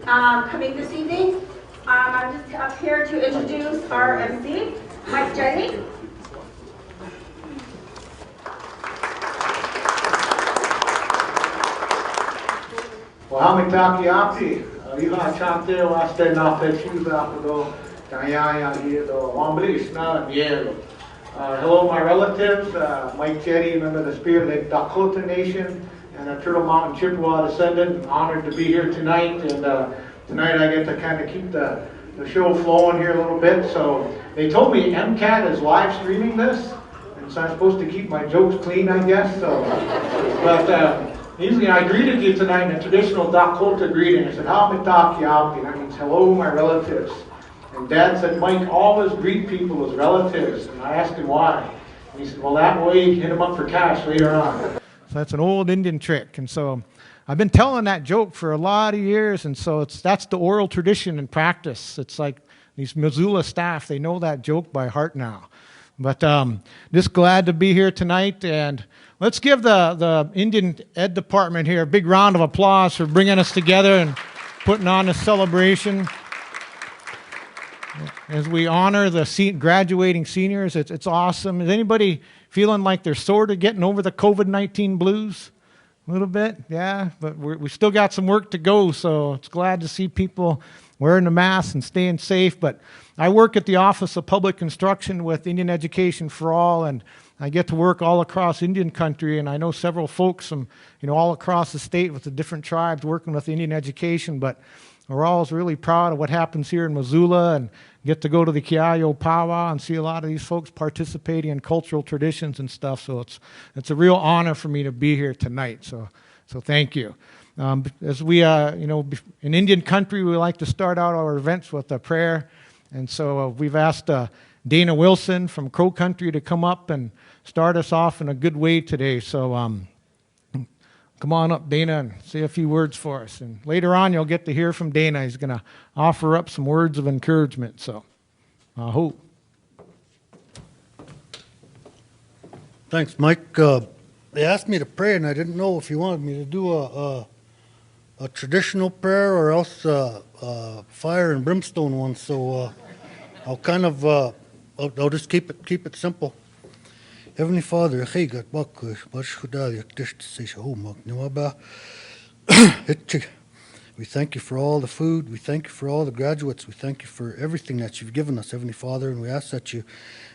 coming this evening. I'm just up here to introduce our MC, Mike Jenny. Wahamitaki api, iha chante waste na fetu do kaya here do wambli na nielo. Hello, my relatives, Mike Jetty, member of the Spirit Lake Dakota Nation, and a Turtle Mountain Chippewa descendant. Honored to be here tonight, and tonight I get to kind of keep the show flowing here a little bit. So they told me MCAT is live streaming this, and so I'm supposed to keep my jokes clean, I guess. So, but usually I greeted you tonight in a traditional Dakota greeting. I said, "Hamitaki api," that means hello, my relatives. And Dad said, "Mike, always greet people as relatives." And I asked him why. And he said, "Well, that way you can hit them up for cash later on." So that's an old Indian trick. And so I've been telling that joke for a lot of years. And so that's the oral tradition and practice. It's like these Missoula staff, they know that joke by heart now. But just glad to be here tonight. And let's give the Indian Ed Department here a big round of applause for bringing us together and putting on this celebration. As we honor the graduating seniors, it's awesome. Is anybody feeling like they're sort of getting over the COVID-19 blues? A little bit, yeah, but we still got some work to go, so it's glad to see people wearing the masks and staying safe. But I work at the Office of Public Instruction with Indian Education for All, and I get to work all across Indian country, and I know several folks from all across the state with the different tribes working with Indian education, but we're always really proud of what happens here in Missoula and get to go to the Kiayo powwow and see a lot of these folks participating in cultural traditions and stuff. So it's a real honor for me to be here tonight. So thank you. As we, in Indian country, we like to start out our events with a prayer. And so we've asked Dana Wilson from Crow Country to come up and start us off in a good way today. So come on up, Dana, and say a few words for us. And later on, you'll get to hear from Dana. He's going to offer up some words of encouragement. So, I hope. Thanks, Mike. They asked me to pray, and I didn't know if you wanted me to do a traditional prayer or else fire and brimstone one. So I'll kind of I'll just keep it simple. Heavenly Father, we thank you for all the food. We thank you for all the graduates. We thank you for everything that you've given us, Heavenly Father. And we ask that you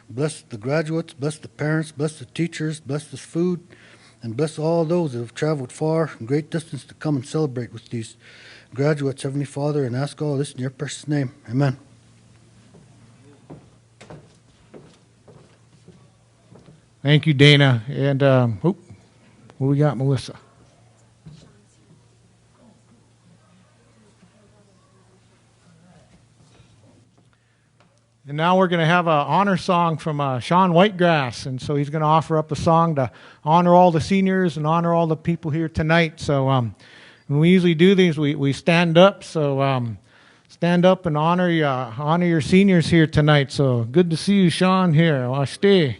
bless the graduates, bless the parents, bless the teachers, bless this food, and bless all those that have traveled far and great distance to come and celebrate with these graduates, Heavenly Father. And ask all this in your precious name. Amen. Thank you, Dana. And what we got, Melissa? And now we're going to have an honor song from Sean Whitegrass. And so he's going to offer up a song to honor all the seniors and honor all the people here tonight. So when we usually do these, we stand up. So stand up and honor your seniors here tonight. So good to see you, Sean, here. I'll stay.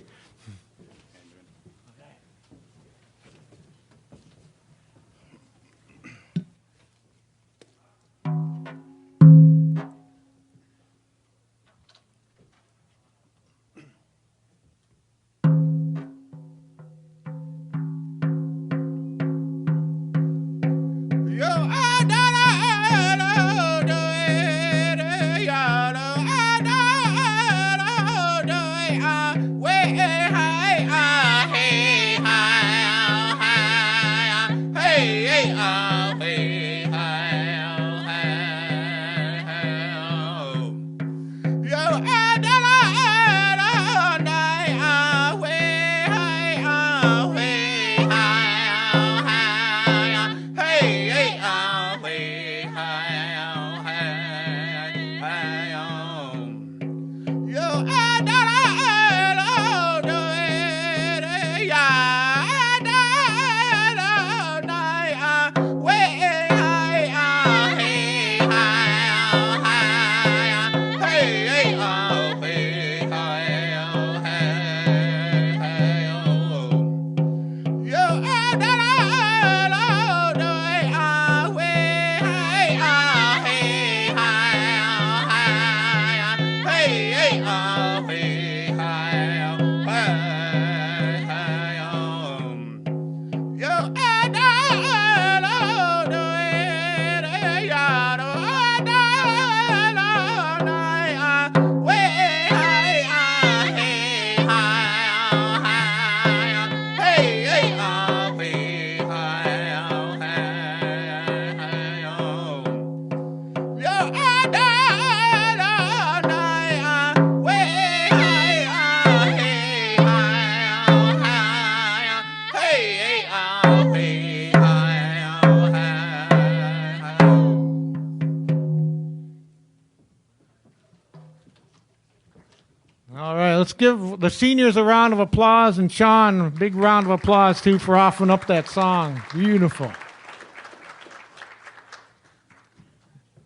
let's give the seniors a round of applause, and Sean, a big round of applause too for offering up that song. Beautiful.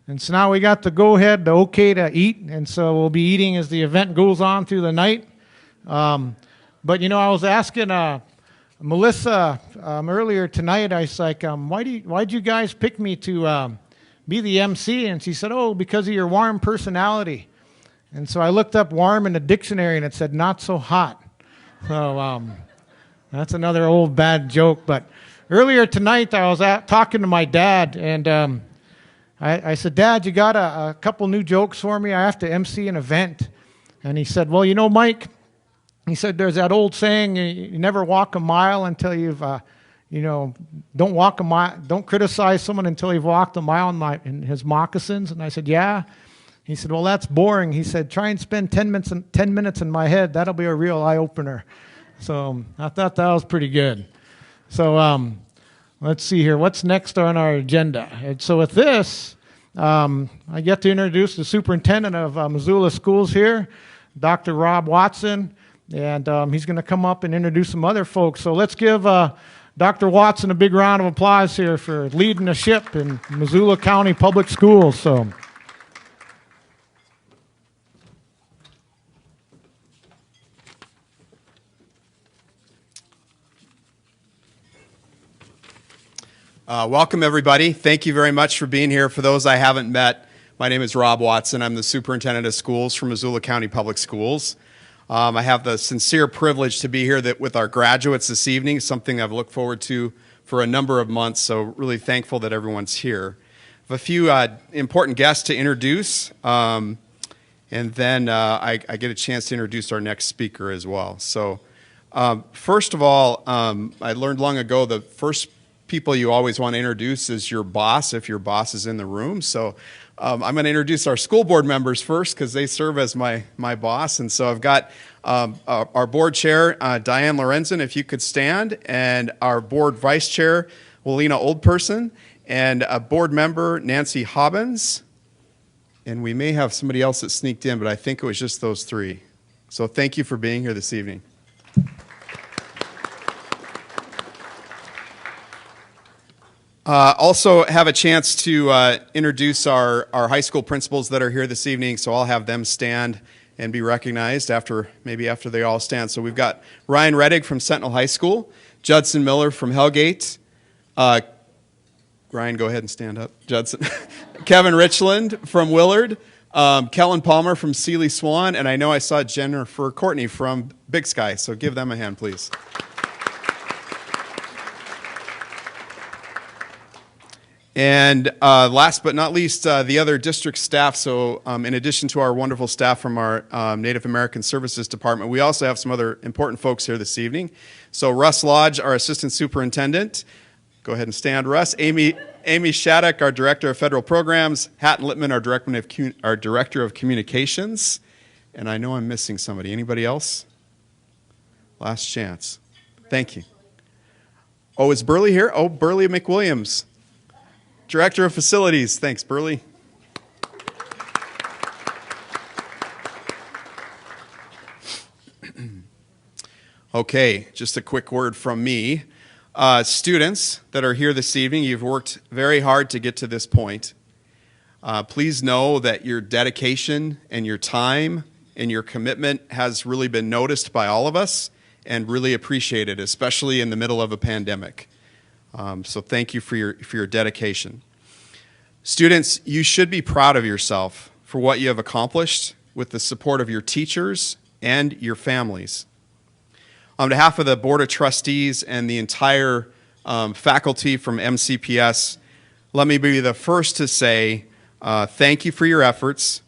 And so now we got the go-ahead, the okay to eat, and so we'll be eating as the event goes on through the night. But, you know, I was asking Melissa earlier tonight, I was like, why'd you guys pick me to be the MC? And she said, oh, because of your warm personality. And so I looked up warm in the dictionary, and it said not so hot. So that's another old bad joke. But earlier tonight, I was talking to my dad, and I said, Dad, you got a couple new jokes for me? I have to MC an event. And he said, well, you know, Mike, he said, there's that old saying, you never walk a mile until you've, don't criticize someone until you've walked a mile in his moccasins. And I said, yeah. He said, well, that's boring. He said, try and spend 10 minutes in my head. That'll be a real eye-opener. So I thought that was pretty good. So let's see here. What's next on our agenda? And so with this, I get to introduce the superintendent of Missoula Schools here, Dr. Rob Watson, and he's going to come up and introduce some other folks. So let's give Dr. Watson a big round of applause here for leading the ship in Missoula County Public Schools. So. Welcome, everybody. Thank you very much for being here. For those I haven't met, my name is Rob Watson. I'm the superintendent of schools for Missoula County Public Schools. I have the sincere privilege to be here with our graduates this evening, something I've looked forward to for a number of months, so really thankful that everyone's here. I have a few important guests to introduce, and then I get a chance to introduce our next speaker as well. So first of all, I learned long ago the first people you always want to introduce is your boss, if your boss is in the room. So I'm going to introduce our school board members first because they serve as my boss. And so I've got our board chair, Diane Lorenzen, if you could stand, and our board vice chair, Walina Oldperson, and a board member, Nancy Hobbins. And we may have somebody else that sneaked in, but I think it was just those three. So thank you for being here this evening. Also have a chance to introduce our high school principals that are here this evening, so I'll have them stand and be recognized maybe after they all stand. So we've got Ryan Reddick from Sentinel High School, Judson Miller from Hellgate, Ryan, go ahead and stand up, Judson, Kevin Richland from Willard, Kellen Palmer from Sealy Swan, and I know I saw Jennifer Courtney from Big Sky, so give them a hand, please. And last but not least, the other district staff. So in addition to our wonderful staff from our Native American Services Department, we also have some other important folks here this evening. So Russ Lodge, our Assistant Superintendent. Go ahead and stand, Russ. Amy Shattuck, our Director of Federal Programs. Hatton Littman, our Director of Communications. And I know I'm missing somebody. Anybody else? Last chance. Thank you. Oh, is Burley here? Oh, Burley McWilliams, Director of Facilities. Thanks, Burley. Okay, just a quick word from me. Students that are here this evening, you've worked very hard to get to this point. Please know that your dedication and your time and your commitment has really been noticed by all of us and really appreciated, especially in the middle of a pandemic. So thank you for your dedication. Students, you should be proud of yourself for what you have accomplished with the support of your teachers and your families. On behalf of the Board of Trustees and the entire faculty from MCPS, let me be the first to say thank you for your efforts.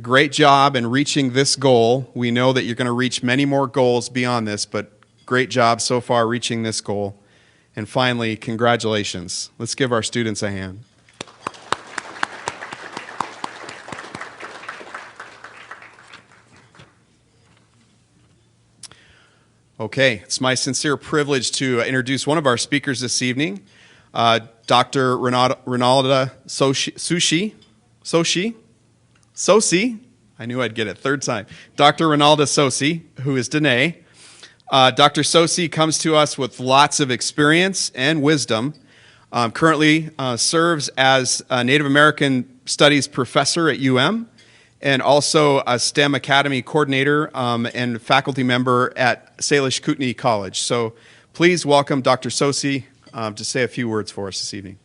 Great job in reaching this goal. We know that you're going to reach many more goals beyond this, but great job so far reaching this goal. And finally, congratulations. Let's give our students a hand. Okay, it's my sincere privilege to introduce one of our speakers this evening, Dr. Ronalda Sosi. I knew I'd get it third time. Dr. Ronalda Sosi, who is Danae. Dr. Sosi comes to us with lots of experience and wisdom. Currently serves as a Native American Studies professor at UM and also a STEM Academy coordinator and faculty member at Salish Kootenai College. So please welcome Dr. Sosi to say a few words for us this evening.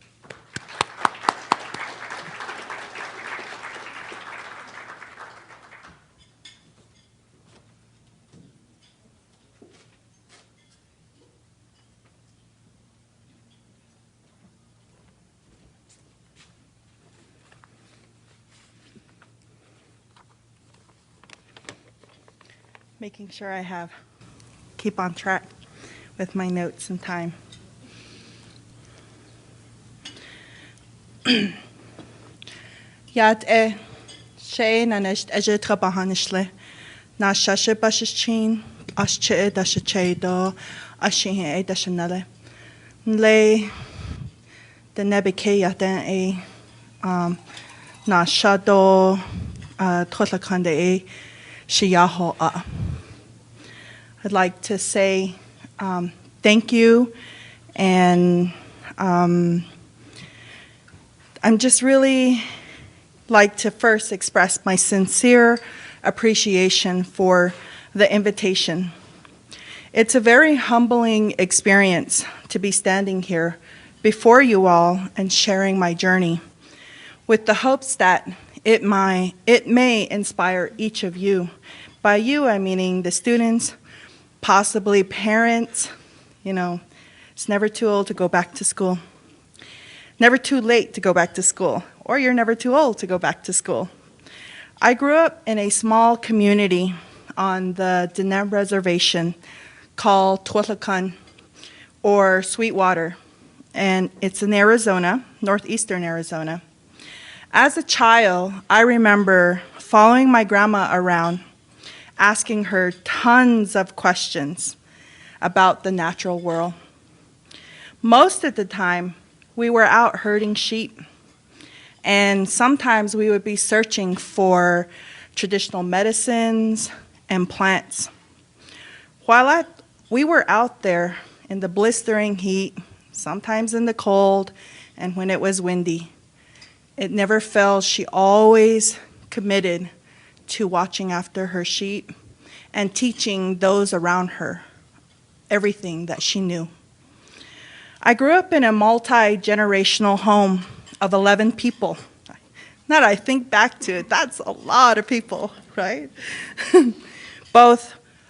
Making sure I keep on track with my notes and time. Yad she na nicht ejetra bahanishle na shashe bashichin asche dashe chedo ashe dashanale le the nebeke yaten na shado trotlakande shiyaho a. I'd like to say thank you, and I'm just really like to first express my sincere appreciation for the invitation. It's a very humbling experience to be standing here before you all and sharing my journey with the hopes that it may inspire each of you. By you, I'm meaning the students, possibly parents. You know, it's never too old to go back to school. Never too late to go back to school, or you're never too old to go back to school. I grew up in a small community on the Deneb Reservation called Tualakan, or Sweetwater, and it's in Arizona, northeastern Arizona. As a child, I remember following my grandma around, asking her tons of questions about the natural world. Most of the time, we were out herding sheep, and sometimes we would be searching for traditional medicines and plants. While we were out there in the blistering heat, sometimes in the cold, and when it was windy, it never failed. She always committed to watching after her sheep and teaching those around her everything that she knew. I grew up in a multi-generational home of 11 people. Now that I think back to it, that's a lot of people, right?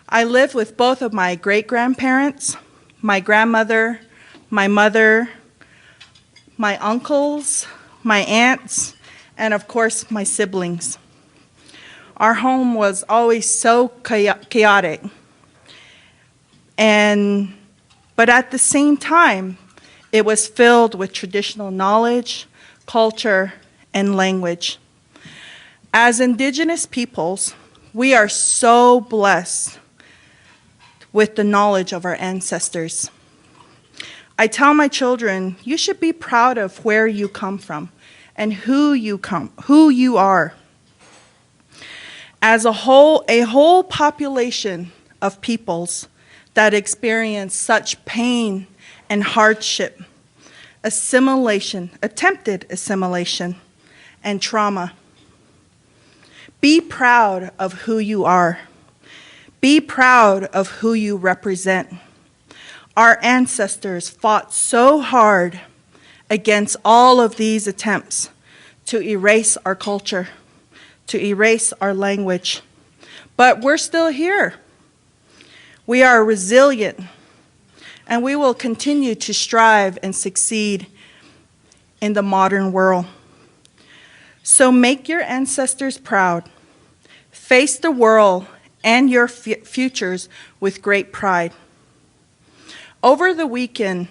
I lived with both of my great-grandparents, my grandmother, my mother, my uncles, my aunts, and of course, my siblings. Our home was always so chaotic, but at the same time, it was filled with traditional knowledge, culture, and language. As Indigenous peoples, we are so blessed with the knowledge of our ancestors. I tell my children, you should be proud of where you come from and who you are. As a whole population of peoples that experience such pain and hardship, attempted assimilation, and trauma. Be proud of who you are. Be proud of who you represent. Our ancestors fought so hard against all of these attempts to erase our culture, to erase our language. But we're still here. We are resilient, and we will continue to strive and succeed in the modern world. So make your ancestors proud. Face the world and your futures with great pride. Over the weekend,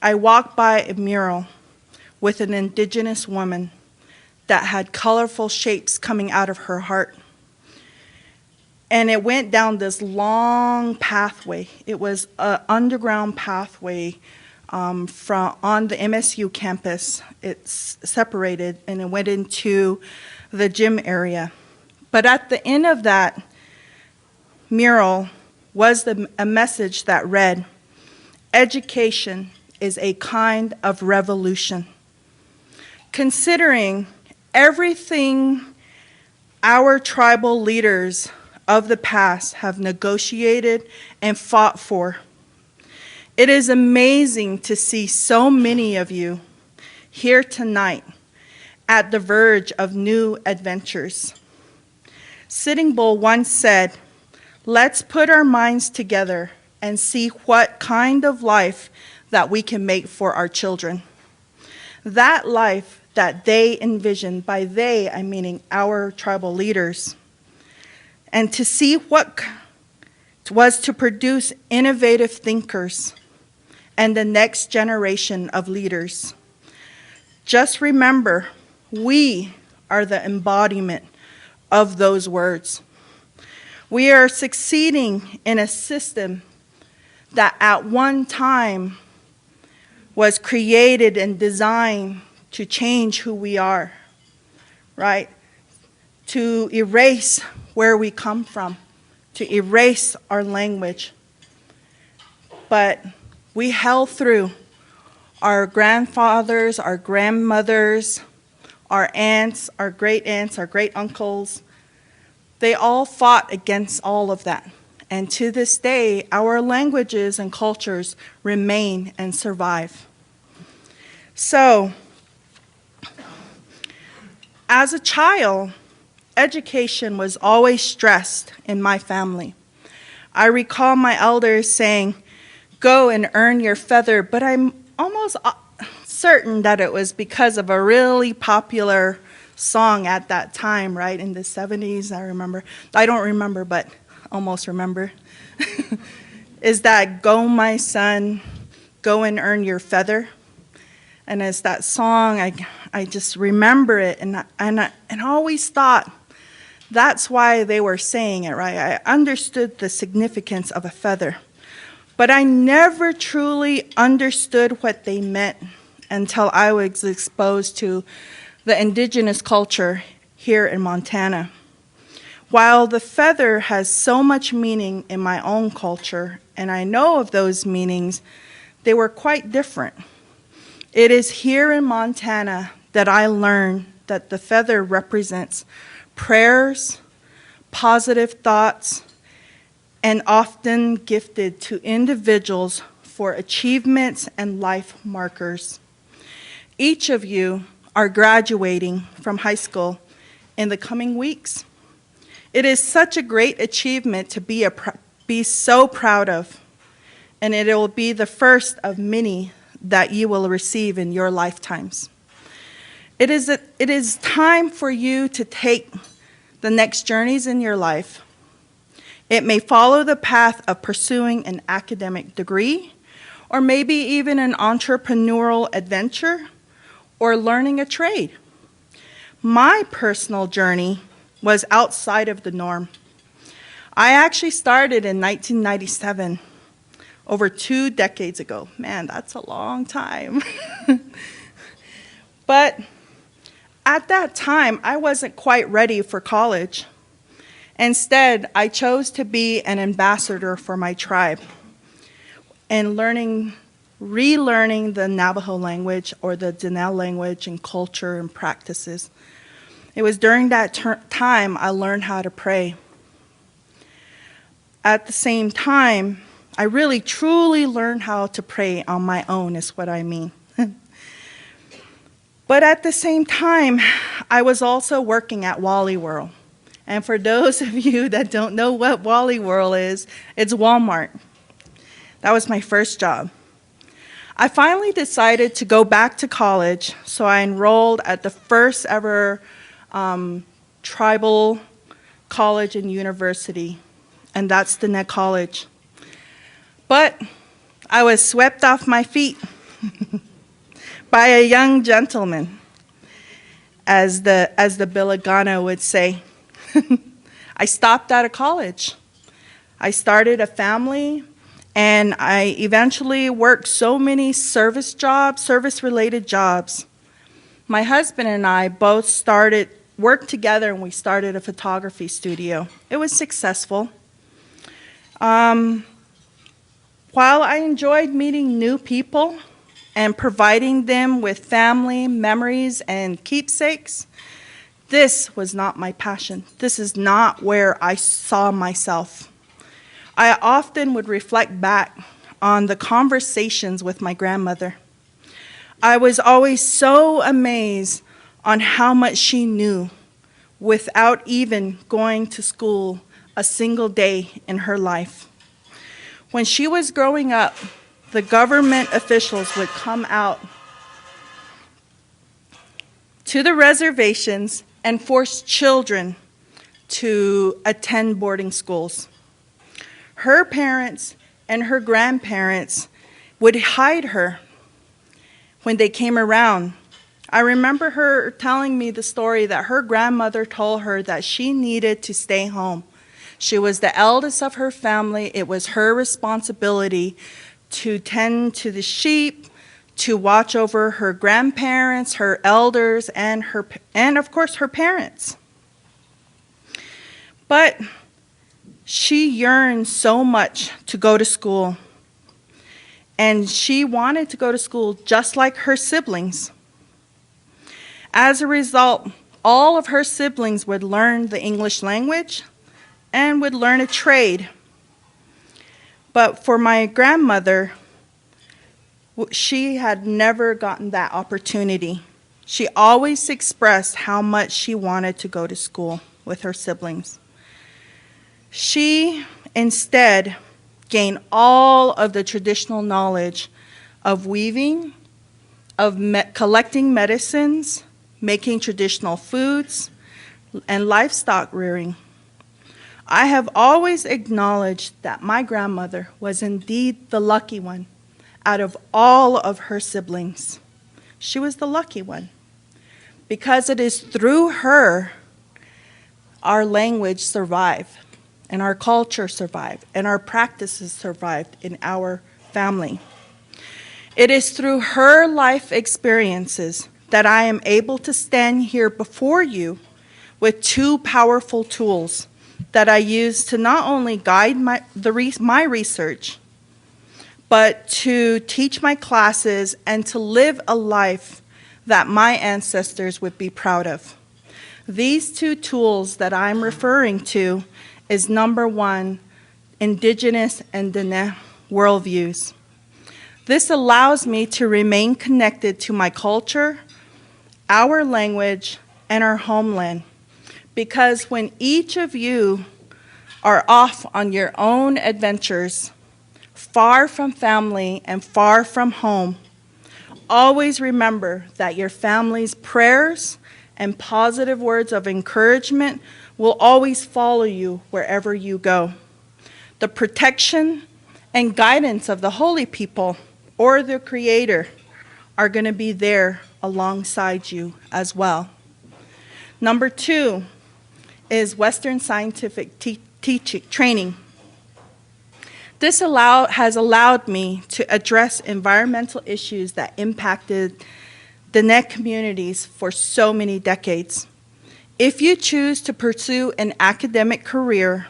I walked by a mural with an Indigenous woman that had colorful shapes coming out of her heart. And it went down this long pathway. It was an underground pathway on the MSU campus. It's separated, and it went into the gym area But at the end of that mural was a message that read, "Education is a kind of revolution." Considering everything our tribal leaders of the past have negotiated and fought for, it is amazing to see so many of you here tonight at the verge of new adventures. Sitting Bull once said, "Let's put our minds together and see what kind of life that we can make for our children." That life that they envisioned, by they, I meaning our tribal leaders, and to see what was to produce innovative thinkers and the next generation of leaders. Just remember, we are the embodiment of those words. We are succeeding in a system that at one time was created and designed to change who we are, right? To erase where we come from, to erase our language. But we held through. Our grandfathers, our grandmothers, our aunts, our great aunts, our great uncles, they all fought against all of that. And to this day, our languages and cultures remain and survive. So, as a child, education was always stressed in my family. I recall my elders saying, "Go and earn your feather," but I'm almost certain that it was because of a really popular song at that time, right, in the 70s, I remember. I don't remember, but almost remember. Is that, "Go, my son, go and earn your feather"? And as that song, I just remember it, and I always thought that's why they were saying it, right? I understood the significance of a feather. But I never truly understood what they meant until I was exposed to the indigenous culture here in Montana. While the feather has so much meaning in my own culture, and I know of those meanings, they were quite different. It is here in Montana that I learned that the feather represents prayers, positive thoughts, and often gifted to individuals for achievements and life markers. Each of you are graduating from high school in the coming weeks. It is such a great achievement to be so proud of, and it will be the first of many that you will receive in your lifetimes. It is time for you to take the next journeys in your life. It may follow the path of pursuing an academic degree, or maybe even an entrepreneurial adventure, or learning a trade. My personal journey was outside of the norm. I actually started in 1997, over 2 decades ago. Man, that's a long time. But at that time, I wasn't quite ready for college. Instead, I chose to be an ambassador for my tribe and relearning the Navajo language or the Diné language and culture and practices. It was during that time I learned how to pray. At the same time, I really truly learned how to pray on my own, is what I mean. But at the same time, I was also working at Wally World. And for those of you that don't know what Wally World is, it's Walmart. That was my first job. I finally decided to go back to college, so I enrolled at the first ever tribal college and university, and that's the Diné College. But I was swept off my feet by a young gentleman, as the Bilagana would say. I stopped out of college. I started a family, and I eventually worked so many service-related jobs. My husband and I both started worked together and we started a photography studio. It was successful. While I enjoyed meeting new people and providing them with family, memories, and keepsakes, this was not my passion. This is not where I saw myself. I often would reflect back on the conversations with my grandmother. I was always so amazed on how much she knew without even going to school a single day in her life. When she was growing up, the government officials would come out to the reservations and force children to attend boarding schools. Her parents and her grandparents would hide her when they came around. I remember her telling me the story that her grandmother told her that she needed to stay home. She was the eldest of her family. It was her responsibility to tend to the sheep, to watch over her grandparents, her elders, and of course her parents. But she yearned so much to go to school, and she wanted to go to school just like her siblings. As a result, all of her siblings would learn the English language and would learn a trade. But for my grandmother, she had never gotten that opportunity. She always expressed how much she wanted to go to school with her siblings. She instead gained all of the traditional knowledge of weaving, of collecting medicines, making traditional foods, and livestock rearing. I have always acknowledged that my grandmother was indeed the lucky one out of all of her siblings. She was the lucky one, because it is through her our language survived, and our culture survived, and our practices survived in our family. It is through her life experiences that I am able to stand here before you with two powerful tools that I use to not only guide my research, but to teach my classes and to live a life that my ancestors would be proud of. These two tools that I'm referring to is number one, Indigenous and Dene worldviews. This allows me to remain connected to my culture, our language, and our homeland. Because when each of you are off on your own adventures, far from family and far from home, always remember that your family's prayers and positive words of encouragement will always follow you wherever you go. The protection and guidance of the holy people or the Creator are going to be there alongside you as well. Number two is Western scientific teaching training. This has allowed me to address environmental issues that impacted the Dene communities for so many decades. If you choose to pursue an academic career,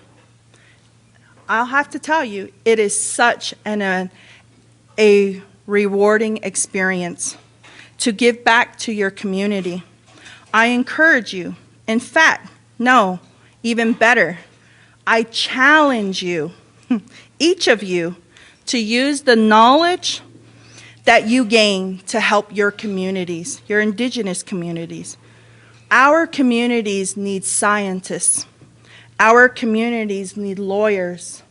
I'll have to tell you, it is such a rewarding experience to give back to your community. I encourage you, in fact, no, even better, I challenge you, each of you, to use the knowledge that you gain to help your communities, your Indigenous communities. Our communities need scientists. Our communities need lawyers.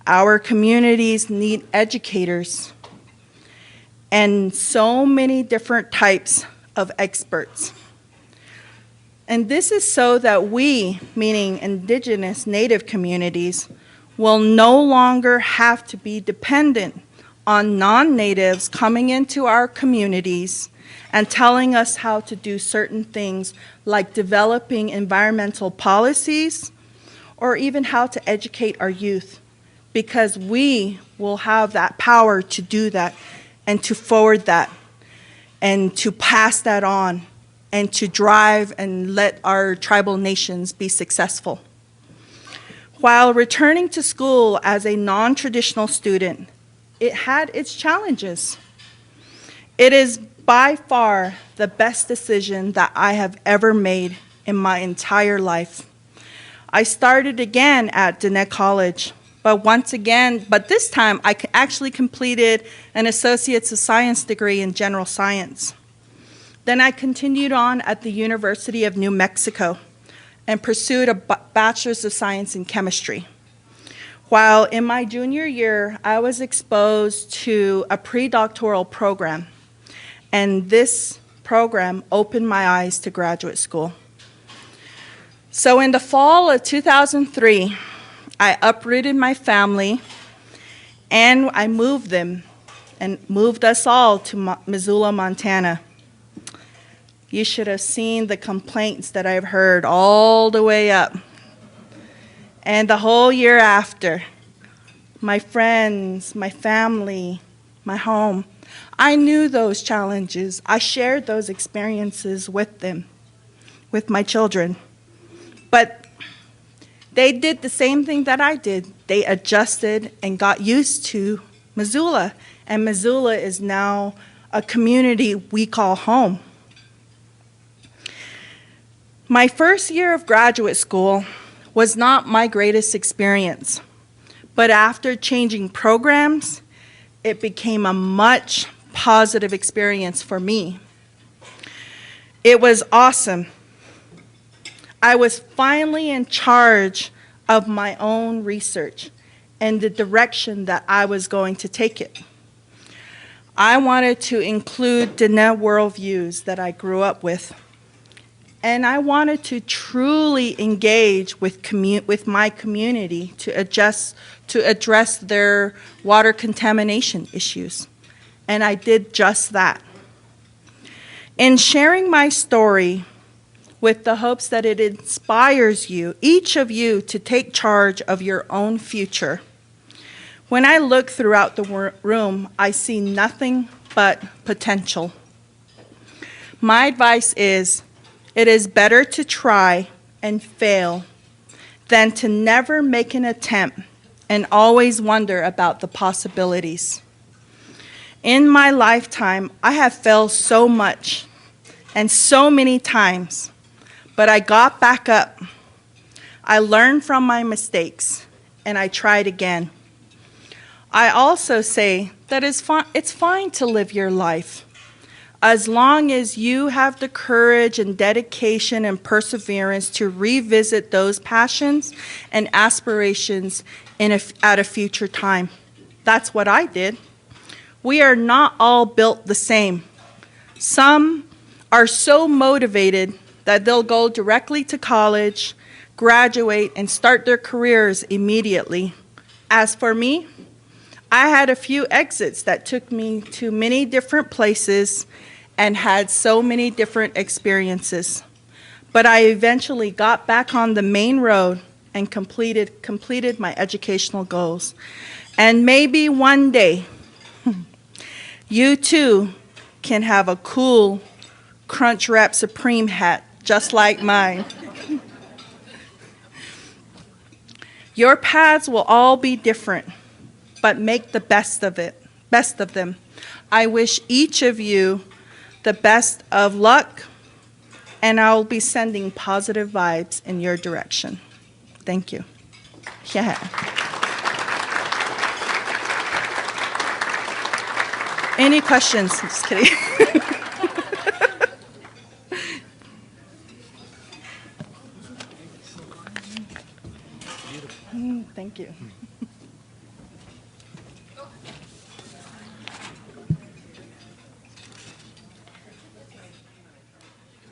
Our communities need educators. And so many different types of experts. And this is so that we, meaning Indigenous Native communities, will no longer have to be dependent on non-natives coming into our communities and telling us how to do certain things like developing environmental policies or even how to educate our youth, because we will have that power to do that and to forward that and to pass that on and to drive and let our tribal nations be successful. While returning to school as a non-traditional student, it had its challenges. It is by far the best decision that I have ever made in my entire life. I started again at Diné College, but this time I actually completed an Associates of Science degree in General Science. Then I continued on at the University of New Mexico and pursued a Bachelor's of Science in Chemistry. While in my junior year, I was exposed to a pre-doctoral program, and this program opened my eyes to graduate school. So in the fall of 2003, I uprooted my family, and I moved them, and moved us all to Missoula, Montana. You should have seen the complaints that I've heard all the way up. And the whole year after, my friends, my family, my home, I knew those challenges. I shared those experiences with them, with my children. But they did the same thing that I did. They adjusted and got used to Missoula. And Missoula is now a community we call home. My first year of graduate school was not my greatest experience, but after changing programs, it became a much positive experience for me. It was awesome. I was finally in charge of my own research and the direction that I was going to take it. I wanted to include Diné worldviews that I grew up with. And I wanted to truly engage with my community to address their water contamination issues. And I did just that. In sharing my story with the hopes that it inspires you, each of you, to take charge of your own future, when I look throughout the room, I see nothing but potential. My advice is, it is better to try and fail than to never make an attempt and always wonder about the possibilities. In my lifetime, I have failed so much and so many times, but I got back up. I learned from my mistakes, and I tried again. I also say that it's fine to live your life, as long as you have the courage and dedication and perseverance to revisit those passions and aspirations at a future time. That's what I did. We are not all built the same. Some are so motivated that they'll go directly to college, graduate, and start their careers immediately. As for me, I had a few exits that took me to many different places and had so many different experiences. But I eventually got back on the main road and completed my educational goals. And maybe one day, you too can have a cool Crunchwrap Supreme hat just like mine. Your paths will all be different, but make the best of them. I wish each of you the best of luck, and I'll be sending positive vibes in your direction. Thank you. Yeah. Any questions? Just kidding. Thank you.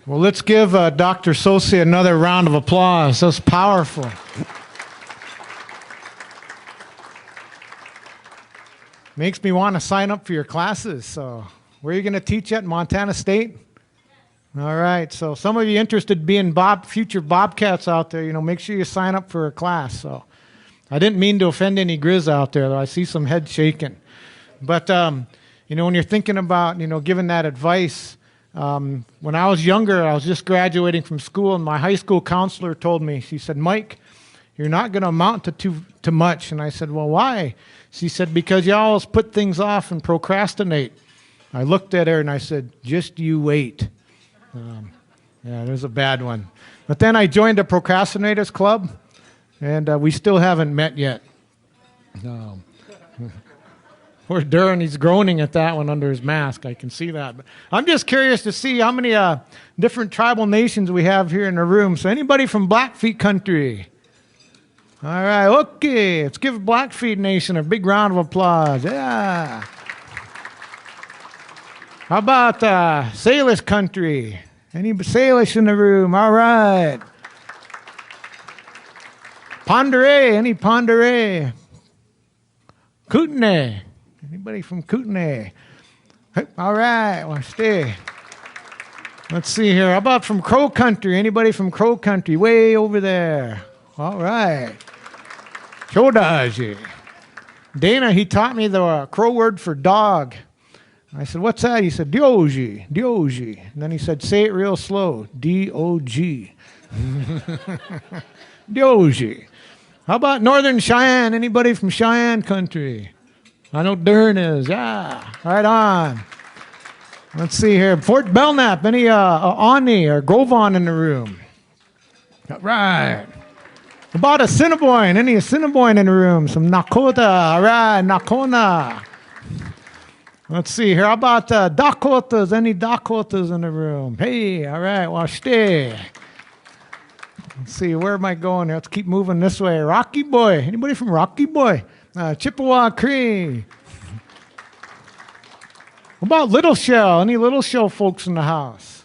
Well, let's give Dr. Sosi another round of applause. That's powerful. Makes me want to sign up for your classes. So, where are you going to teach at? Montana State? All right. So, some of you interested in being future Bobcats out there, make sure you sign up for a class. So, I didn't mean to offend any Grizz out there, though. I see some head shaking. But, when you're thinking about, giving that advice, When I was younger, I was just graduating from school, and my high school counselor told me, she said, Mike, you're not going to amount to too much. And I said, well, why? She said, because you always put things off and procrastinate. I looked at her and I said, just you wait. Yeah, there's a bad one. But then I joined the Procrastinators Club, and we still haven't met yet. Poor Duran, he's groaning at that one under his mask. I can see that. But I'm just curious to see how many different tribal nations we have here in the room. So anybody from Blackfeet country? All right, okay. Let's give Blackfeet Nation a big round of applause. Yeah. How about Salish country? Any Salish in the room? All right. Ponderay, any Ponderay? Kootenai. Anybody from Kootenai? All right, well, stay. Let's see here. How about from Crow Country? Anybody from Crow Country? Way over there. All right. Chodaji. Dana, he taught me the Crow word for dog. I said, what's that? He said, Dioji, Dioji. And then he said, say it real slow. D-O-G. Dioji. How about Northern Cheyenne? Anybody from Cheyenne country? I know Dern is. Yeah, right on. Let's see here. Fort Belknap. Any Ani or Govon in the room? Right. About Assiniboine. Any Assiniboine in the room? Some Nakota. All right, Nakona. Let's see here. How about Dakotas? Any Dakotas in the room? Hey, all right, well, stay. Let's see, where am I going here? Let's keep moving this way. Rocky Boy. Anybody from Rocky Boy? Chippewa Cree. What about Little Shell? Any Little Shell folks in the house?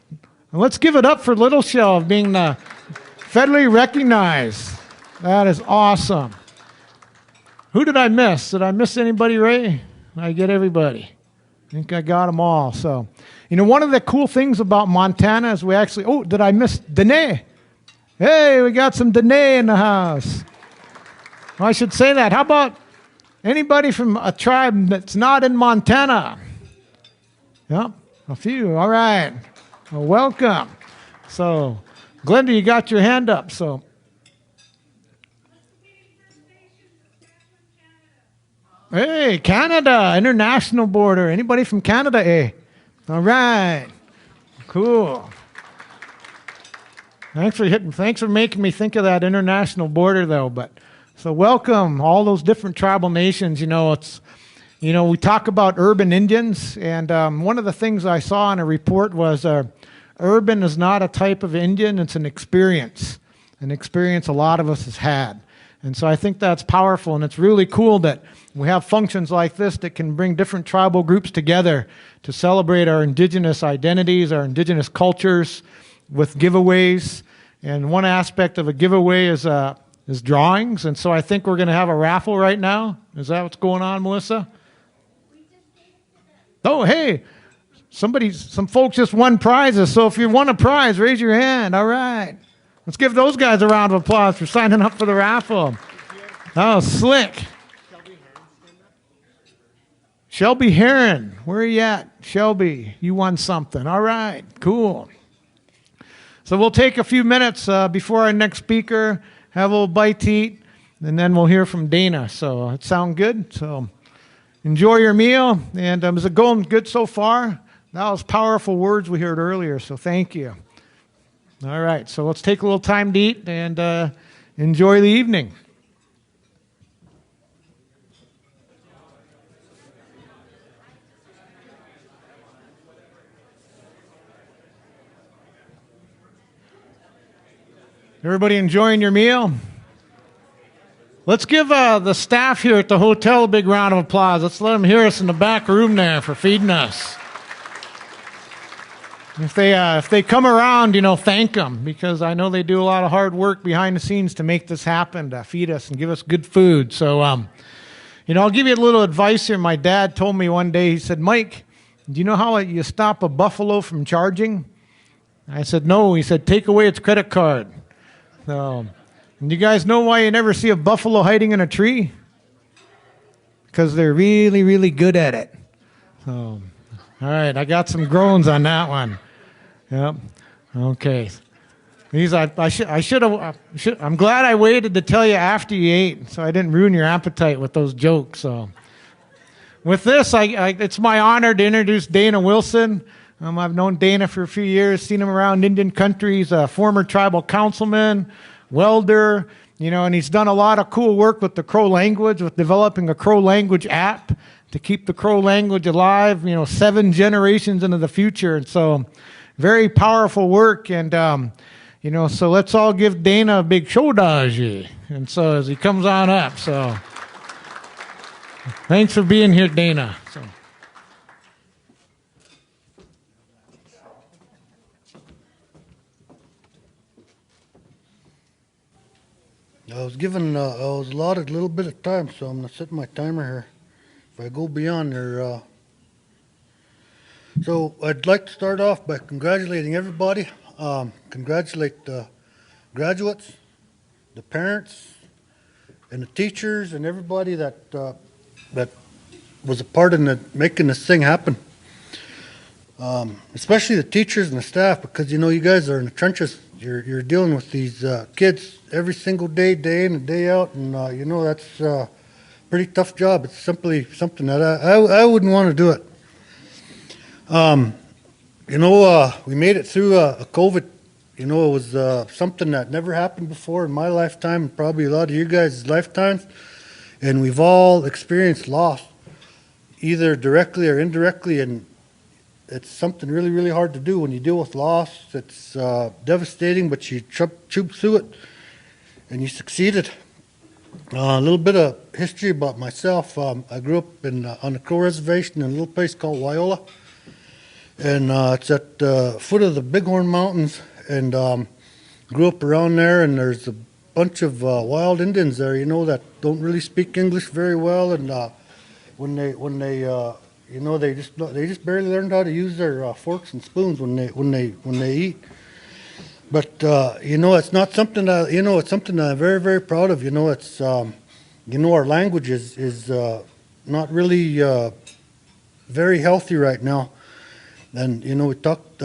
And let's give it up for Little Shell being federally recognized. That is awesome. Who did I miss? Did I miss anybody, Ray? I get everybody. I think I got them all. So, one of the cool things about Montana is we actually, did I miss Dene? Hey, we got some Dene in the house. Well, I should say that. How about anybody from a tribe that's not in Montana? Yep, a few. All right. Well, welcome. So, Glenda, you got your hand up. So, hey, Canada, international border. Anybody from Canada, eh? All right. Cool. Thanks for making me think of that international border, though. But so welcome all those different tribal nations. We talk about urban Indians, and one of the things I saw in a report was urban is not a type of Indian; it's an experience a lot of us has had. And so I think that's powerful, and it's really cool that we have functions like this that can bring different tribal groups together to celebrate our indigenous identities, our indigenous cultures, with giveaways. And one aspect of a giveaway is drawings. And so I think we're going to have a raffle right now. Is that what's going on, Melissa? Oh, hey, some folks just won prizes. So if you won a prize, raise your hand. All right. Let's give those guys a round of applause for signing up for the raffle. Oh, slick. Shelby Heron, where are you at? Shelby, you won something. All right, cool. So we'll take a few minutes before our next speaker, have a little bite to eat, and then we'll hear from Dana. So it sound good? So enjoy your meal. And is it going good so far? That was powerful words we heard earlier, so thank you. All right, so let's take a little time to eat and enjoy the evening. Everybody enjoying your meal? Let's give the staff here at the hotel a big round of applause. Let's let them hear us in the back room there for feeding us. If they come around, thank them, because I know they do a lot of hard work behind the scenes to make this happen, to feed us and give us good food. So, I'll give you a little advice here. My dad told me one day, he said, Mike, do you know how you stop a buffalo from charging? I said, no. He said, take away its credit card. So, and you guys know why you never see a buffalo hiding in a tree? Because they're really, really good at it. So, All right, I got some groans on that one. Yep. Okay. These I should have. I'm glad I waited to tell you after you ate, so I didn't ruin your appetite with those jokes. So, with this, it's my honor to introduce Dana Wilson. I've known Dana for a few years, seen him around Indian country. He's a former tribal councilman, welder, and he's done a lot of cool work with the Crow language, with developing a Crow language app to keep the Crow language alive, 7 generations into the future. And so, very powerful work. And, so let's all give Dana a big shodaji. And so as he comes on up, so thanks for being here, Dana. So. I was allotted a little bit of time, so I'm going to set my timer here. If I go beyond there, so I'd like to start off by congratulating everybody. Congratulate the graduates, the parents, and the teachers, and everybody that was a part in making this thing happen. Especially the teachers and the staff, because you guys are in the trenches. You're dealing with these kids every single day, day in and day out, and that's a pretty tough job. It's simply something that I wouldn't want to do it. We made it through a COVID. It was something that never happened before in my lifetime, and probably a lot of you guys' lifetimes, and we've all experienced loss, either directly or indirectly, and it's something really, really hard to do when you deal with loss. It's devastating, but you choop through it, and you succeeded. A little bit of history about myself. I grew up on the Crow Reservation in a little place called Wyola, and it's at the foot of the Bighorn Mountains, and grew up around there, and there's a bunch of wild Indians there, that don't really speak English very well, and when they just barely learned how to use their forks and spoons when they eat. But it's not something that it's something that I'm very, very proud of. It's our language is not really very healthy right now. And we talked.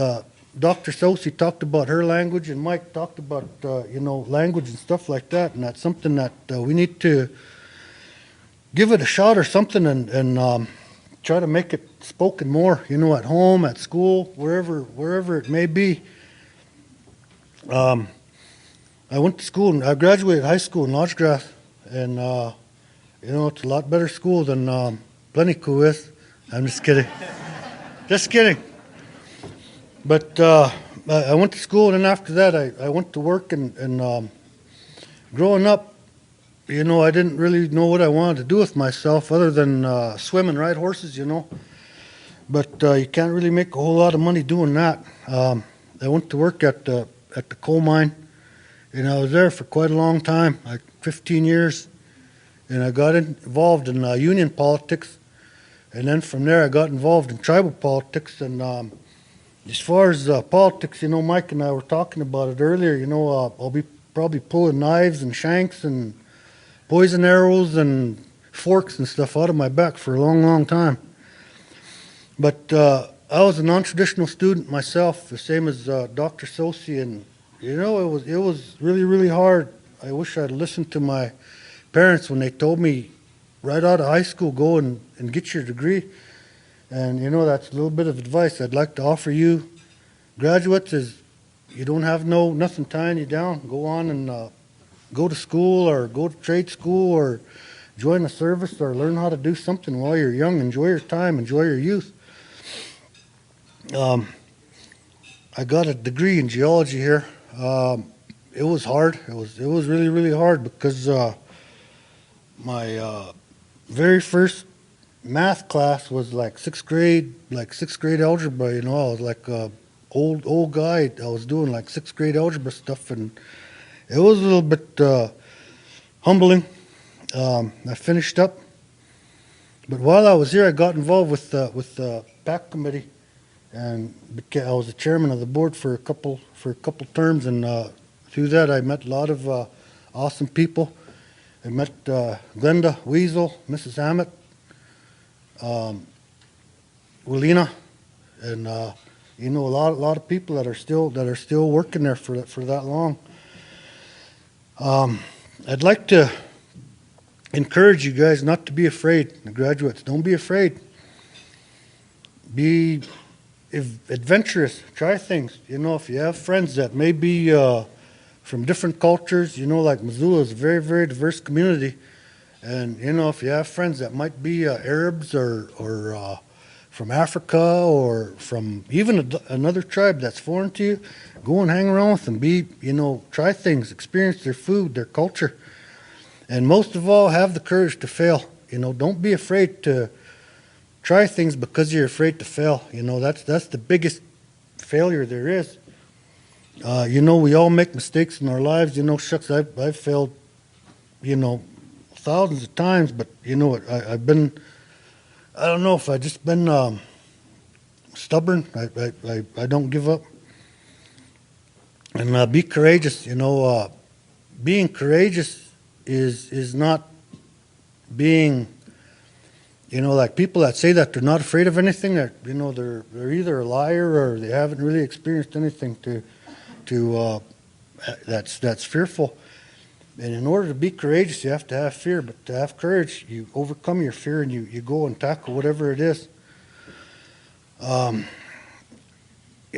Dr. Sosi talked about her language, and Mike talked about language and stuff like that. And that's something that we need to give it a shot or something, and try to make it spoken more, at home, at school, wherever it may be. I went to school, and I graduated high school in Lodgegrass, and it's a lot better school than Plenico is. I'm just kidding. Just kidding. But I went to school, and then after that, I went to work, and growing up, I didn't really know what I wanted to do with myself other than swim and ride horses, But you can't really make a whole lot of money doing that. I went to work at the coal mine, and I was there for quite a long time, like 15 years. And I got involved in union politics, and then from there I got involved in tribal politics. And as far as politics, Mike and I were talking about it earlier. I'll be probably pulling knives and shanks and poison arrows and forks and stuff out of my back for a long, long time. But I was a non-traditional student myself, the same as Dr. Sosi, and it was really, really hard. I wish I'd listened to my parents when they told me right out of high school, go and get your degree. And that's a little bit of advice I'd like to offer you graduates is you don't have nothing tying you down. Go on and go to school, or go to trade school, or join the service, or learn how to do something while you're young. Enjoy your time, enjoy your youth. I got a degree in geology here. It was hard. It was really, really hard because my very first math class was like sixth grade algebra. I was like a old guy. I was doing like sixth grade algebra stuff, and it was a little bit humbling. I finished up, but while I was here, I got involved with the PAC committee, and I was the chairman of the board for a couple terms. And through that, I met a lot of awesome people. I met Glenda Weasel, Mrs. Hammett, Willina, and you know, a lot of people that are still working there for that long. I'd like to encourage you guys not to be afraid. The graduates, don't be afraid. Be adventurous. Try things. You know, if you have friends that may be from different cultures, you know, like Missoula is a very, very diverse community. And, you know, if you have friends that might be Arabs or from Africa or from even another tribe that's foreign to you, go and hang around with them. You know, try things, experience their food, their culture. And most of all, have the courage to fail. You know, don't be afraid to try things because you're afraid to fail. You know, that's the biggest failure there is. You know, we all make mistakes in our lives. You know, shucks, I've failed, you know, thousands of times, but you know, I've been, I don't know if I've just been stubborn. I don't give up. And be courageous. You know, being courageous is not being, you know, like people that say that they're not afraid of anything. That, you know, they're either a liar or they haven't really experienced anything that's fearful. And in order to be courageous, you have to have fear. But to have courage, you overcome your fear and you go and tackle whatever it is. You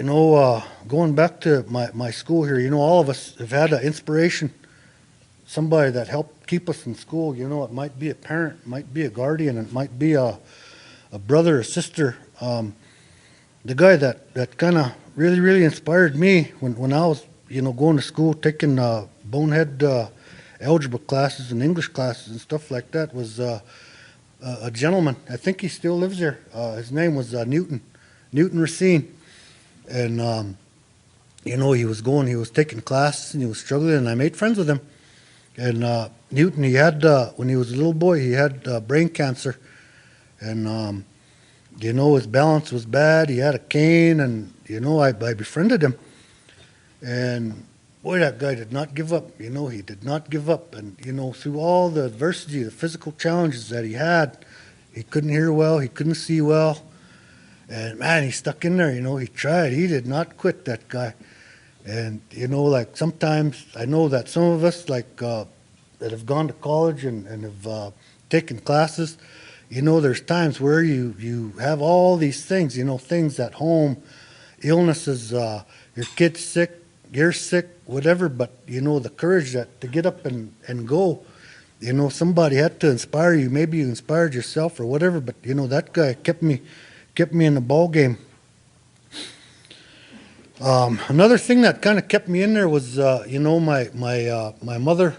know, going back to my school here, you know, all of us have had an inspiration, somebody that helped keep us in school. You know, it might be a parent, it might be a guardian, it might be a brother or sister. The guy that kind of really inspired me when I was, you know, going to school, taking bonehead algebra classes and English classes and stuff like that was a gentleman. I think he still lives there. His name was Newton Racine. And, you know, he was taking classes and he was struggling, and I made friends with him. And Newton, he had, when he was a little boy, he had brain cancer. And, you know, his balance was bad. He had a cane, and, you know, I befriended him. And, boy, that guy did not give up. You know, he did not give up. And, you know, through all the adversity, the physical challenges that he had, he couldn't hear well, he couldn't see well. And, man, he stuck in there, you know, he tried. He did not quit, that guy. And, you know, like sometimes I know that some of us, like, that have gone to college and have taken classes, you know, there's times where you have all these things, you know, things at home, illnesses, your kid's sick, you're sick, whatever, but, you know, the courage to get up and go, you know, somebody had to inspire you. Maybe you inspired yourself or whatever, but, you know, that guy kept me in the ball game. Another thing that kind of kept me in there was, you know, my mother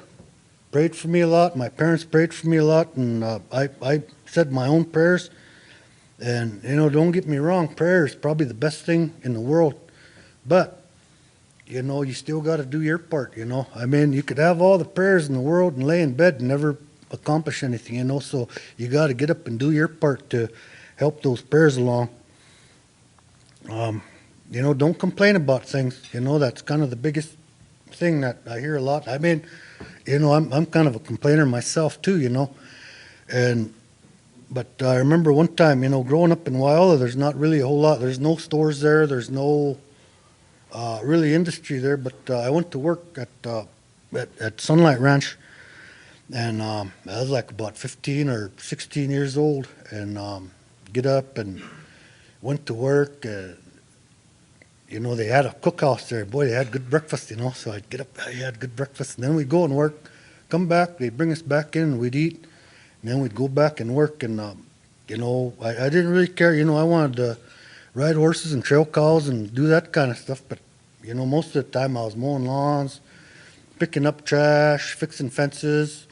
prayed for me a lot. My parents prayed for me a lot, and I said my own prayers. And, you know, don't get me wrong, prayer is probably the best thing in the world. But, you know, you still got to do your part, you know. I mean, you could have all the prayers in the world and lay in bed and never accomplish anything, you know. So you got to get up and do your part to help those prayers along. You know, don't complain about things. You know, that's kind of the biggest thing that I hear a lot. I mean, you know, I'm kind of a complainer myself too, you know. But I remember one time, you know, growing up in Wyola, there's not really a whole lot. There's no stores there. There's no really industry there. But I went to work at Sunlight Ranch, and I was like about 15 or 16 years old, and get up and went to work. You know, they had a cookhouse there. Boy, they had good breakfast, you know. So I'd get up, I had good breakfast, and then we'd go and work, come back, they'd bring us back in, and we'd eat, and then we'd go back and work. And, you know, I didn't really care. You know, I wanted to ride horses and trail cows and do that kind of stuff. But, you know, most of the time I was mowing lawns, picking up trash, fixing fences,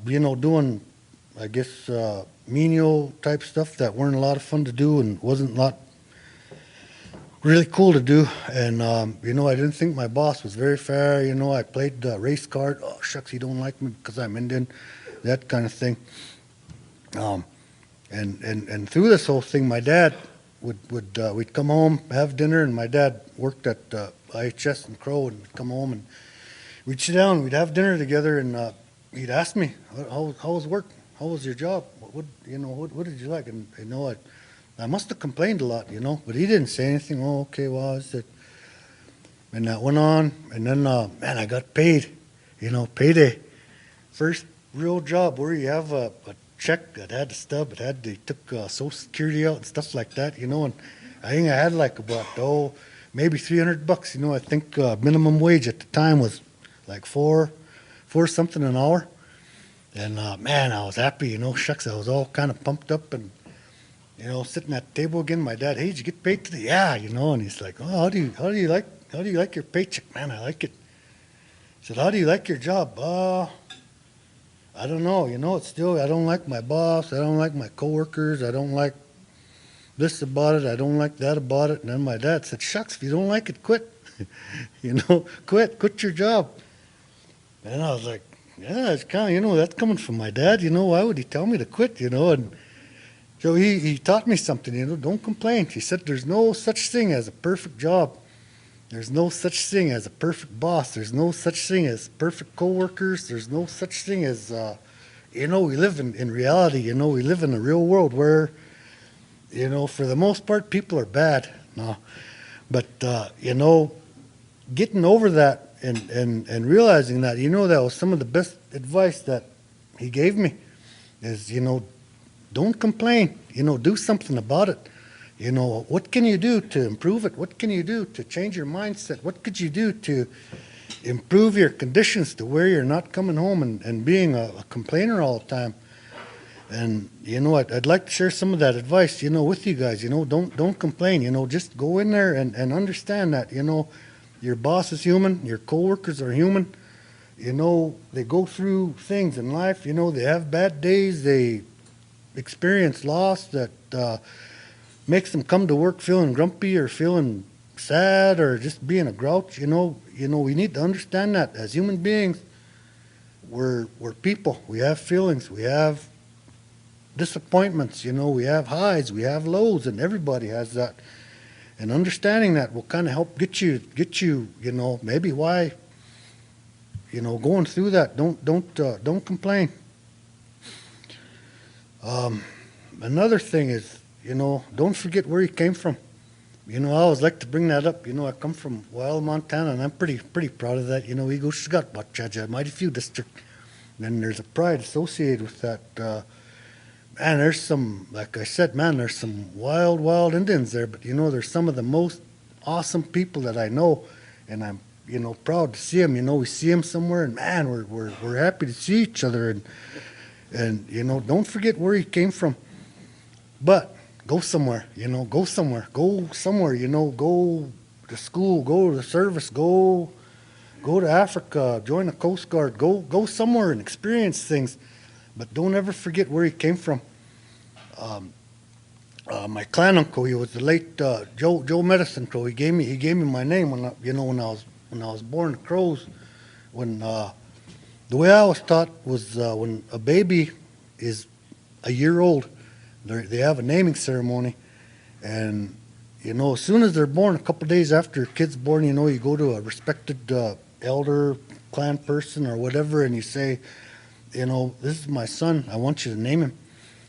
you know, doing, I guess, menial type stuff that weren't a lot of fun to do and wasn't a lot really cool to do. And, you know, I didn't think my boss was very fair. You know, I played race card. Oh, shucks, he don't like me because I'm Indian, that kind of thing. And through this whole thing, my dad we'd come home, have dinner, and my dad worked at IHS in Crow, and we'd come home and we'd sit down, we'd have dinner together, and he'd ask me, how was work? How was your job? What did you like? And, you know, I must have complained a lot, but he didn't say anything. Oh, okay, well, I said, and that went on, and then, man, I got paid, payday. First real job where you have a check that had the stub, they took Social Security out and stuff like that, and I think I had like about, maybe $300, I think minimum wage at the time was like four something an hour. And man, I was happy, shucks, I was all kind of pumped up and, sitting at the table again. My dad, hey, did you get paid today? Yeah, and he's like, oh, how do you like your paycheck? Man, I like it. I said, how do you like your job? I don't know, it's still, I don't like my boss, I don't like my coworkers, I don't like this about it, I don't like that about it. And then my dad said, shucks, if you don't like it, quit. Quit your job. And I was like, yeah, it's kind of, that's coming from my dad, why would he tell me to quit, and so he taught me something, don't complain. He said, there's no such thing as a perfect job. There's no such thing as a perfect boss. There's no such thing as perfect coworkers. There's no such thing as, we live in reality, we live in a real world where, for the most part, people are bad. No. But, getting over that and realizing that, that was some of the best advice that he gave me is, don't complain, do something about it. What can you do to improve it? What can you do to change your mindset? What could you do to improve your conditions to where you're not coming home and being a complainer all the time? And, I'd like to share some of that advice, with you guys. Don't complain, just go in there and understand that, your boss is human, your coworkers are human. They go through things in life, they have bad days, they experience loss that makes them come to work feeling grumpy or feeling sad or just being a grouch. We need to understand that as human beings, we're people. We have feelings. We have disappointments. We have highs. We have lows, and everybody has that. And understanding that will kind of help get you. Maybe why. Going through that. Don't complain. Another thing is, don't forget where you came from. I always like to bring that up. I come from Wild, Montana, and I'm pretty proud of that. Eagles got a mighty few district. And there's a pride associated with that. Man, there's some, like I said, there's some wild Indians there. But, there's some of the most awesome people that I know. And I'm, proud to see them. We see them somewhere, and, man, we're happy to see each other. And don't forget where you came from. But go somewhere, go somewhere, go to school, go to the service, go to Africa, join the Coast Guard, go somewhere and experience things, but don't ever forget where you came from. My clan uncle, he was the late Joe Medicine Crow. He gave me my name when I was born. The Crows, when the way I was taught was when a baby is a year old, they have a naming ceremony, and as soon as they're born, a couple days after a kid's born, you go to a respected elder, clan person or whatever, and you say, this is my son, I want you to name him.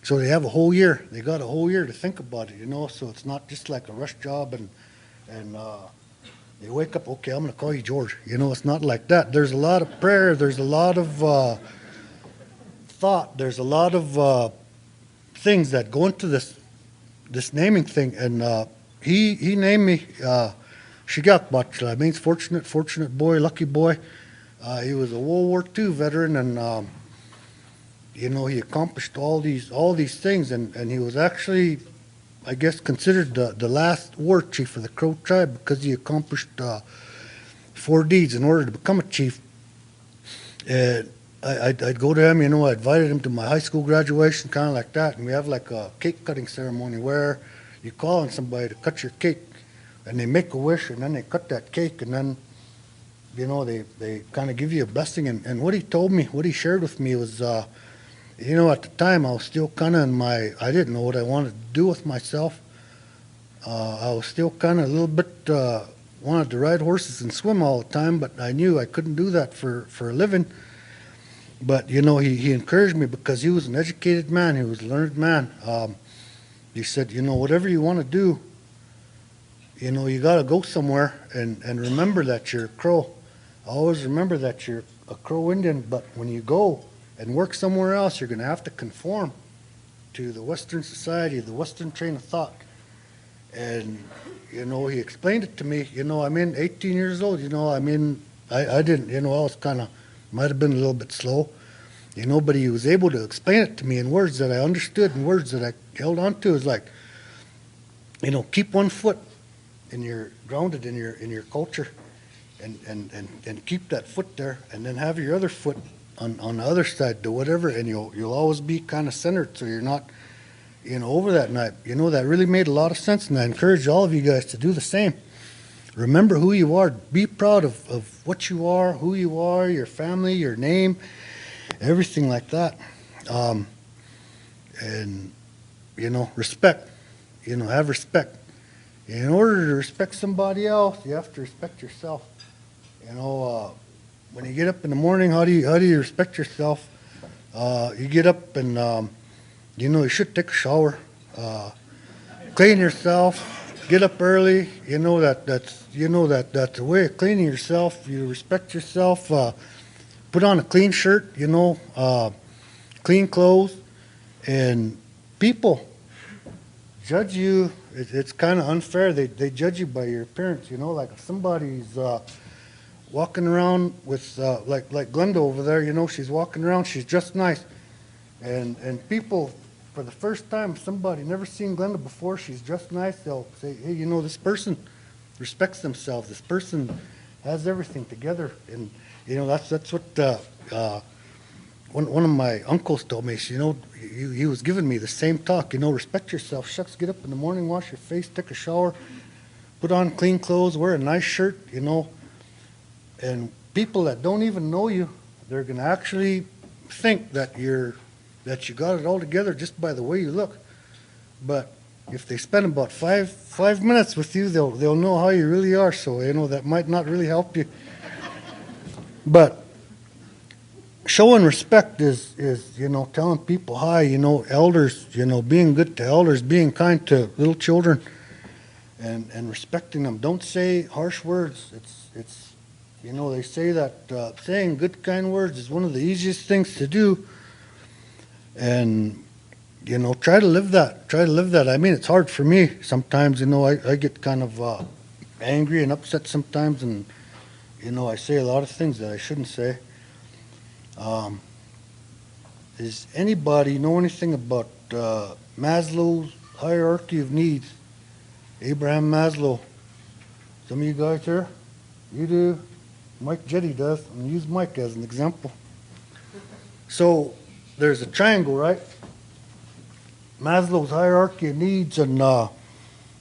So they have a whole year. They got a whole year to think about it, so it's not just like a rush job and they wake up, okay, I'm going to call you George. It's not like that. There's a lot of prayer. There's a lot of thought. There's a lot of things that go into this naming thing. And he named me Shigak Bachla. It means fortunate boy, lucky boy. He was a World War II veteran, and he accomplished all these things. And he was actually, I guess, considered the last war chief of the Crow tribe because he accomplished 4 deeds in order to become a chief. And I'd go to him, I invited him to my high school graduation, kind of like that, and we have like a cake cutting ceremony where you call on somebody to cut your cake, and they make a wish, and then they cut that cake, and then, they kind of give you a blessing. And what he told me, what he shared with me was, at the time I was still kind of I didn't know what I wanted to do with myself. I was still kind of a little bit, wanted to ride horses and swim all the time, but I knew I couldn't do that for a living. But, he encouraged me because he was an educated man. He was a learned man. he said, you know, whatever you want to do, you know, you got to go somewhere and remember that you're a Crow. Always remember that you're a Crow Indian, but when you go and work somewhere else, you're going to have to conform to the Western society, the Western train of thought. And, you know, he explained it to me. You know, I'm 18 years old. You know, I didn't, you know, I was kind of, might have been a little bit slow, you know, but he was able to explain it to me in words that I understood and words that I held on to. Is like, you know, keep one foot in your, grounded in your culture, and keep that foot there, and then have your other foot on the other side, do whatever, and you'll always be kind of centered, so you're not, you know, over that night. You know, that really made a lot of sense, and I encourage all of you guys to do the same. Remember who you are. Be proud of what you are, who you are, your family, your name, everything like that. And, you know, respect. You know, have respect. In order to respect somebody else, you have to respect yourself. You know, when you get up in the morning, how do you respect yourself? You get up and, you know, you should take a shower, clean yourself, get up early. You know that's the way of cleaning yourself. You respect yourself. Put on a clean shirt. You know, clean clothes, and people judge you. It's kind of unfair. They judge you by your appearance. You know, like if somebody's walking around with like Glenda over there. You know, she's walking around. She's dressed nice, and people, for the first time, if somebody never seen Glenda before, she's dressed nice, they'll say, hey, you know, this person respects themselves. This person has everything together. And, you know, that's what one of my uncles told me. You know, he was giving me the same talk. You know, respect yourself. Shucks, get up in the morning, wash your face, take a shower, put on clean clothes, wear a nice shirt, you know. And people that don't even know you, they're going to actually think that you got it all together just by the way you look. But if they spend about five minutes with you, they'll know how you really are. So, you know, that might not really help you. But showing respect is, you know, telling people hi, you know, elders, you know, being good to elders, being kind to little children, and respecting them. Don't say harsh words. It's you know, they say that saying good, kind words is one of the easiest things to do. And, you know, try to live that. Try to live that. I mean, it's hard for me sometimes. You know, I get kind of angry and upset sometimes, and, you know, I say a lot of things that I shouldn't say. Does anybody know anything about Maslow's hierarchy of needs? Abraham Maslow. Some of you guys here? You do? Mike Jetty does. I'm going to use Mike as an example. So there's a triangle, right? Maslow's hierarchy of needs, and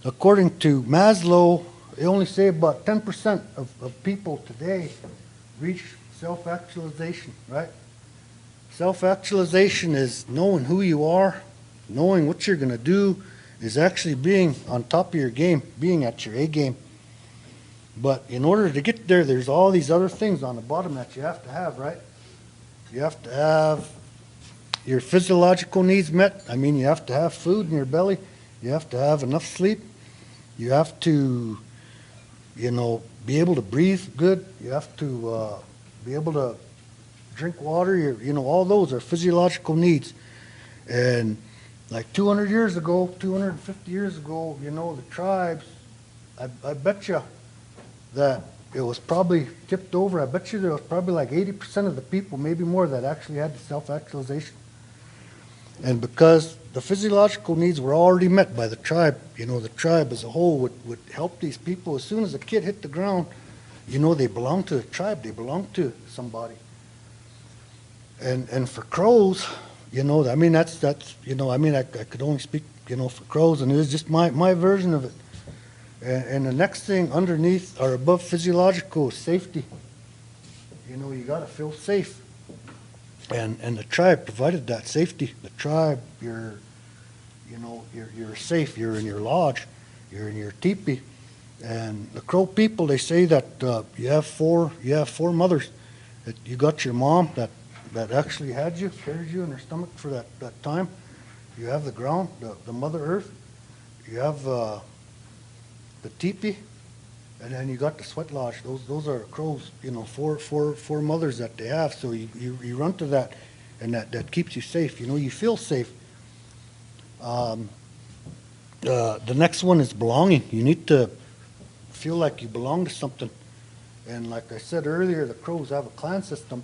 according to Maslow, they only say about 10% of people today reach self-actualization, right? Self-actualization is knowing who you are, knowing what you're going to do, is actually being on top of your game, being at your A game. But in order to get there, there's all these other things on the bottom that you have to have, right? You have to have your physiological needs met. I mean, you have to have food in your belly. You have to have enough sleep. You have to, you know, be able to breathe good. You have to be able to drink water. You know, all those are physiological needs. And like 200 years ago, 250 years ago, you know, the tribes, I bet you that it was probably tipped over. I bet you there was probably like 80% of the people, maybe more, that actually had the self-actualization. And because the physiological needs were already met by the tribe, you know, the tribe as a whole would help these people. As soon as a kid hit the ground, you know, they belong to a tribe, they belong to somebody. And for Crows, you know, I mean, that's you know, I mean, I could only speak, you know, for Crows, and it was just my version of it. And the next thing underneath or above physiological is safety. You know, you got to feel safe. And the tribe provided that safety. The tribe, you're safe. You're in your lodge. You're in your teepee. And the Crow people, they say that you have four mothers. That you got your mom that actually had you, carried you in her stomach for that time. You have the ground, the Mother Earth. you have the teepee, and then you got the sweat lodge. Those are crows, you know, four mothers that they have. So you run to that, and that keeps you safe. You know, you feel safe. The next one is belonging. You need to feel like you belong to something. And like I said earlier, the crows have a clan system,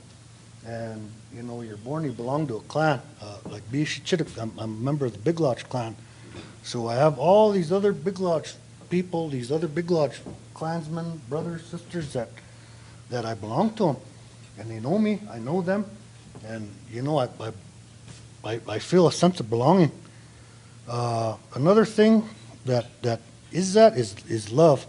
and you know, you're born, you belong to a clan. Like Bishi Chittik, I'm a member of the Big Lodge clan. So I have all these other Big Lodge people, these other Big Lodge clansmen, brothers, sisters that I belong to them, and they know me, I know them, and you know, I feel a sense of belonging. Another thing that is love.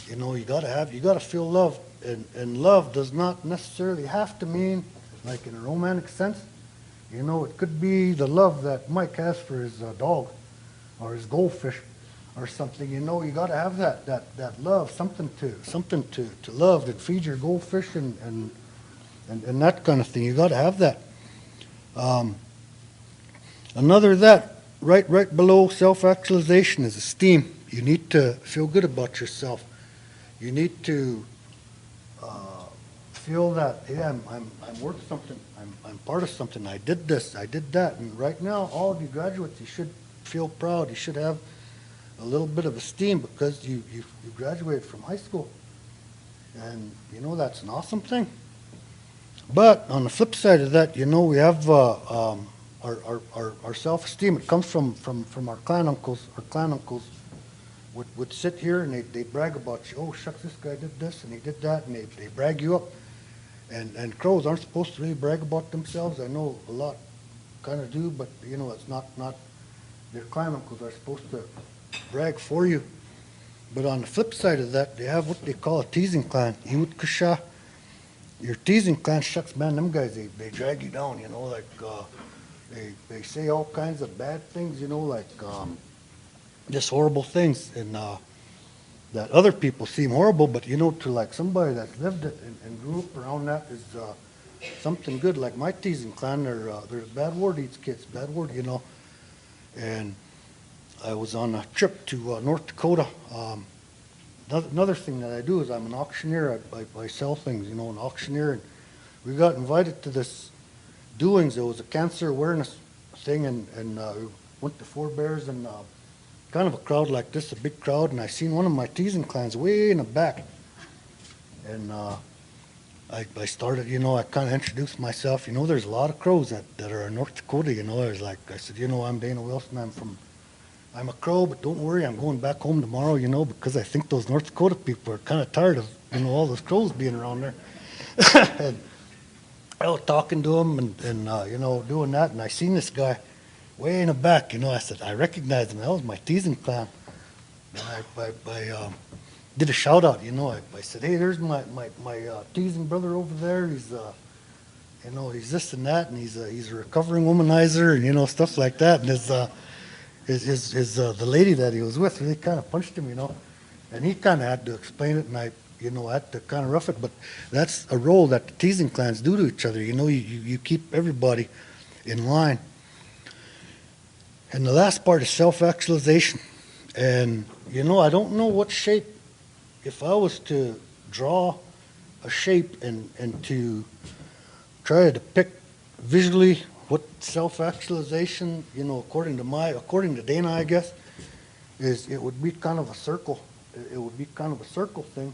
You know, you gotta feel love, and love does not necessarily have to mean like in a romantic sense. You know, it could be the love that Mike has for his dog or his goldfish or something. You know, you gotta have that love, something to love that feeds your goldfish and that kind of thing. You gotta have that. Another that right below self-actualization is esteem. You need to feel good about yourself. You need to feel that, yeah, I'm worth something. I'm part of something. I did this. I did that. And right now, all of you graduates, you should feel proud. You should have a little bit of esteem because you graduated from high school, and you know that's an awesome thing. But on the flip side of that, you know, we have our self-esteem. It comes from our clan uncles. Our clan uncles would sit here and they brag about you. Oh, shucks, this guy did this and he did that, and they brag you up. And crows aren't supposed to really brag about themselves. I know a lot kind of do, but you know, it's not their clan uncles are supposed to brag for you. But on the flip side of that, they have what they call a teasing clan. Iwut Kasha. Your teasing clan, shucks, man, them guys, they drag you down, you know, like they say all kinds of bad things, you know, like just horrible things, and that other people seem horrible, but you know, to like somebody that's lived it and grew up around that is something good. Like my teasing clan, there's bad word eats kids, bad word, you know. And I was on a trip to North Dakota. Another thing that I do is I'm an auctioneer. I sell things, you know, an auctioneer. And we got invited to this doings. It was a cancer awareness thing, and we went to Four Bears, and kind of a crowd like this, a big crowd, and I seen one of my teasing clans way in the back. And I started, you know, I kind of introduced myself. You know, there's a lot of crows that are in North Dakota, you know. I said, you know, I'm Dana Wilson. I'm a crow, but don't worry, I'm going back home tomorrow, you know, because I think those North Dakota people are kind of tired of, you know, all those crows being around there. And I was talking to him and you know, doing that, and I seen this guy way in the back, you know. I said, I recognized him. That was my teasing clan. And I did a shout out, you know. I said, hey, there's my teasing brother over there. He's, you know, he's this and that, and he's a recovering womanizer, and you know, stuff like that. And the lady that he was with really kind of punched him, you know, and he kind of had to explain it, and I, you know, had to kind of rough it. But that's a role that the teasing clans do to each other. You know, you keep everybody in line. And the last part is self-actualization. And, you know, I don't know what shape, if I was to draw a shape and to try to depict visually what self-actualization, you know, according to Dana, I guess, is, it would be kind of a circle. It would be kind of a circle thing,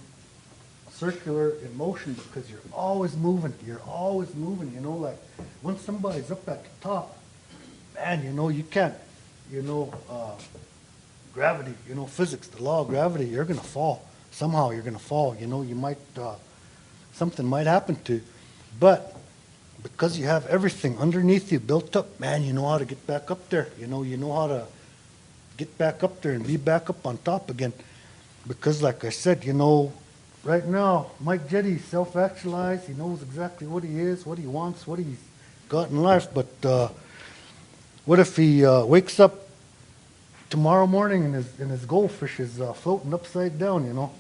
circular in motion, because you're always moving. You're always moving, you know, like when somebody's up at the top, man, you know, you can't, you know, gravity, you know, physics, the law of gravity, you're going to fall. Somehow you're going to fall, you know, you might, something might happen to you. But because you have everything underneath you built up, man, you know how to get back up there. You know how to get back up there and be back up on top again. Because like I said, you know, right now, Mike Jetty self-actualized. He knows exactly what he is, what he wants, what he's got in life. But what if he wakes up tomorrow morning and his goldfish is floating upside down, you know?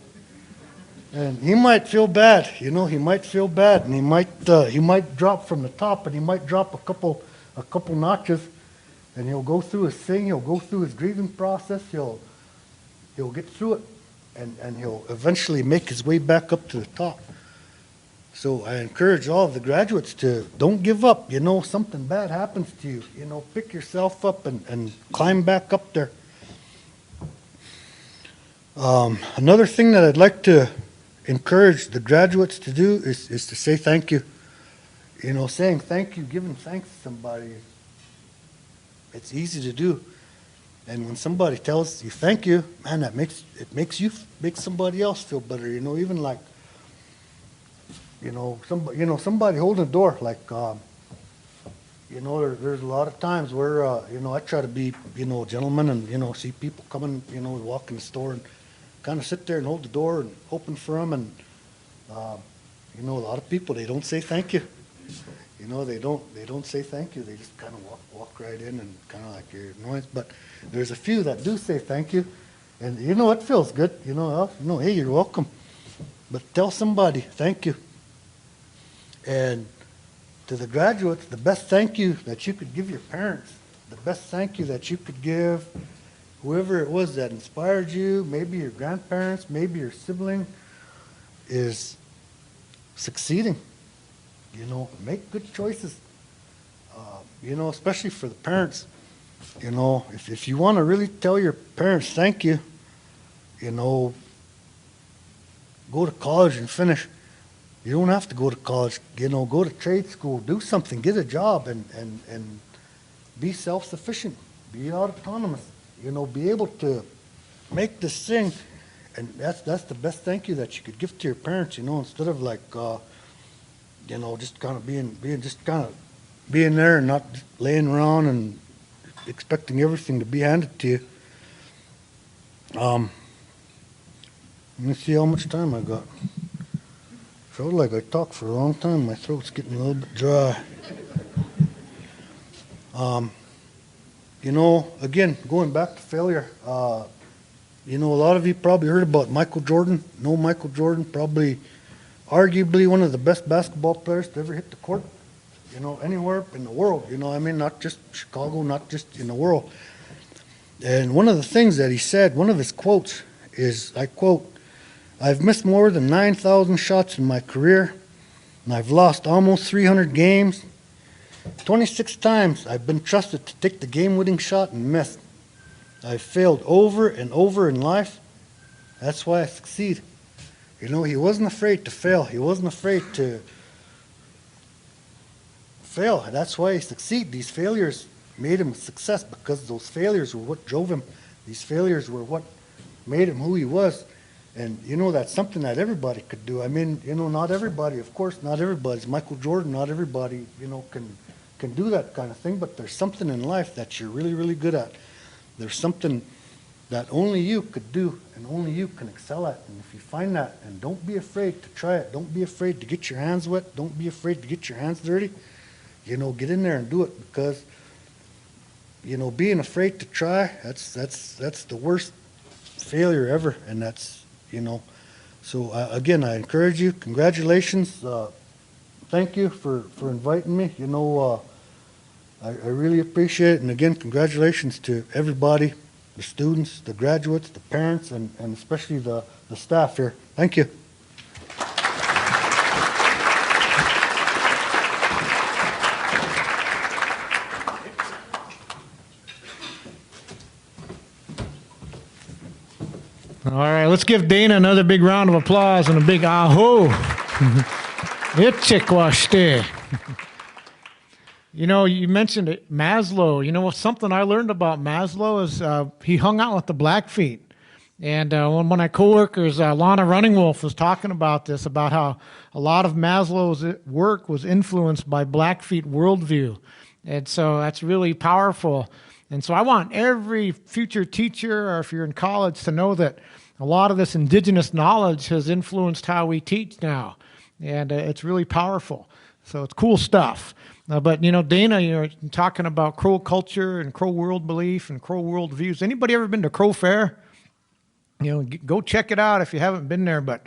And he might feel bad, you know. He might feel bad, and he might drop from the top, and he might drop a couple notches, and he'll go through his thing, he'll go through his grieving process, he'll get through it, and he'll eventually make his way back up to the top. So I encourage all of the graduates to don't give up. You know, something bad happens to you. You know, pick yourself up and climb back up there. Another thing that I'd like to encourage the graduates to do is to say thank you. You know, saying thank you, giving thanks to somebody, it's easy to do. And when somebody tells you thank you, man, that makes somebody else feel better. You know, even like, somebody holding the door, like, there's a lot of times where, I try to be, a gentleman and, see people coming, walk in the store and kind of sit there and hold the door and open for them. And, a lot of people, they don't say thank you. They don't say thank you. They just kind of walk right in and kind of like your noise. But there's a few that do say thank you. And, it feels good. Hey, you're welcome. But tell somebody thank you. And to the graduates, the best thank you that you could give your parents, the best thank you that you could give whoever it was that inspired you, maybe your grandparents, maybe your sibling, is succeeding. Make good choices. Especially for the parents. If you want to really tell your parents thank you, go to college and finish. You don't have to go to college. Go to trade school, do something, get a job, and be self-sufficient, be autonomous. Be able to make this thing, and that's the best thank you that you could give to your parents. Instead of like, just kind of being there and not just laying around and expecting everything to be handed to you. Let me see how much time I got. Felt like I talked for a long time. My throat's getting a little bit dry. Again, going back to failure, a lot of you probably heard about Michael Jordan. Know Michael Jordan, probably arguably one of the best basketball players to ever hit the court, anywhere in the world, not just Chicago, not just in the world. And one of the things that he said, one of his quotes is, I quote, "I've missed more than 9,000 shots in my career, and I've lost almost 300 games. 26 times I've been trusted to take the game-winning shot and missed. I've failed over and over in life. That's why I succeed." He wasn't afraid to fail. He wasn't afraid to fail. That's why he succeeded. These failures made him a success because those failures were what drove him. These failures were what made him who he was. And, that's something that everybody could do. Not everybody, of course, not everybody's Michael Jordan. Not everybody, can do that kind of thing. But there's something in life that you're really, really good at. There's something that only you could do and only you can excel at. And if you find that, and don't be afraid to try it. Don't be afraid to get your hands wet. Don't be afraid to get your hands dirty. Get in there and do it, because, being afraid to try, that's the worst failure ever. And that's, so again, I encourage you. Congratulations. Thank you for inviting me. I really appreciate it. And again, congratulations to everybody, the students, the graduates, the parents, and especially the staff here. Thank you. All right, let's give Dana another big round of applause and a big aho. Itchikwaste. You mentioned it, Maslow. Something I learned about Maslow is he hung out with the Blackfeet. And one of my coworkers, Lana Running Wolf, was talking about this, about how a lot of Maslow's work was influenced by Blackfeet worldview. And so that's really powerful. And so I want every future teacher, or if you're in college, to know that a lot of this indigenous knowledge has influenced how we teach now. And it's really powerful. So it's cool stuff. But, Dana, you're talking about Crow culture and Crow world belief and Crow world views. Anybody ever been to Crow Fair? Go check it out if you haven't been there. But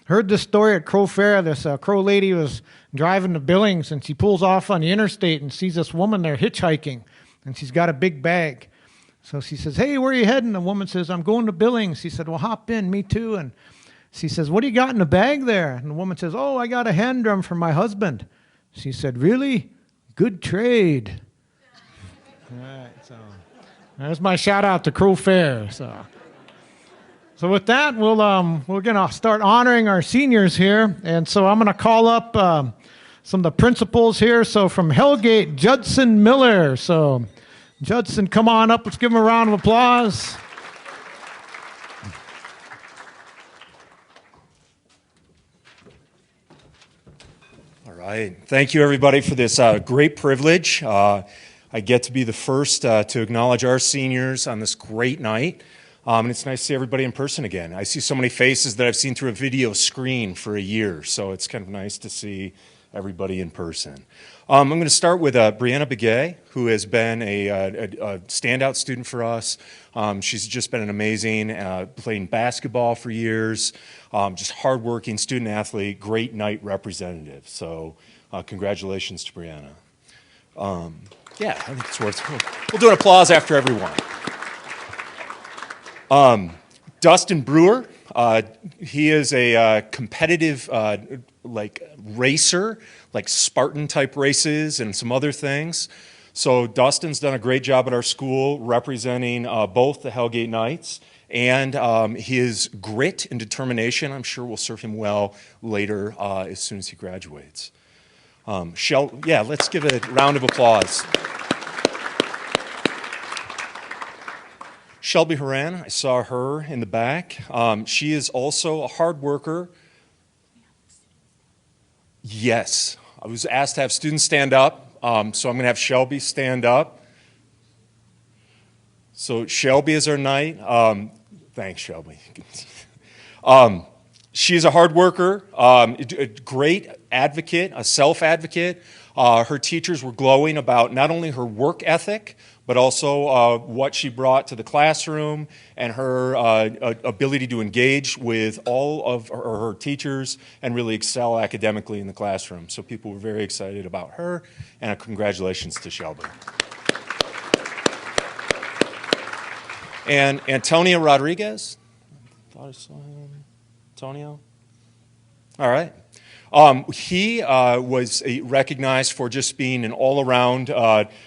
heard this story at Crow Fair. This Crow lady was driving to Billings, and she pulls off on the interstate and sees this woman there hitchhiking. and she's got a big bag. So she says, "Hey, where are you heading?" The woman says, "I'm going to Billings." He said, "Well, hop in, me too." And she says, "What do you got in the bag there?" And the woman says, "Oh, I got a hand drum for my husband." She said, "Really? Good trade." All right, so there's my shout out to Crow Fair. So with that, we're gonna start honoring our seniors here, and so I'm gonna call up some of the principals here. So from Hellgate, Judson Miller. So Judson, come on up. Let's give him a round of applause. All right. Thank you, everybody, for this great privilege. I get to be the first to acknowledge our seniors on this great night. And it's nice to see everybody in person again. I see so many faces that I've seen through a video screen for a year, so it's kind of nice to see everybody in person. I'm going to start with Brianna Begay, who has been a standout student for us. She's just been an amazing, playing basketball for years, just hardworking student athlete, great night representative. So congratulations to Brianna. Yeah, I think it's worth it. We'll do an applause after everyone. Dustin Brewer, he is a competitive racer, like Spartan type races and some other things. So Dustin's done a great job at our school representing both the Hellgate Knights, and his grit and determination, I'm sure, will serve him well later as soon as he graduates. Let's give a round of applause. Shelby Horan, I saw her in the back. She is also a hard worker. Yes, I was asked to have students stand up, so I'm going to have Shelby stand up. So Shelby is our knight. Thanks, Shelby. She's a hard worker, a great advocate, a self-advocate. Her teachers were glowing about not only her work ethic, but also what she brought to the classroom and her ability to engage with all of her teachers and really excel academically in the classroom. So people were very excited about her, and congratulations to Shelby. And Antonio Rodriguez, thought I saw him. Antonio? All right. He was recognized for just being an all-around,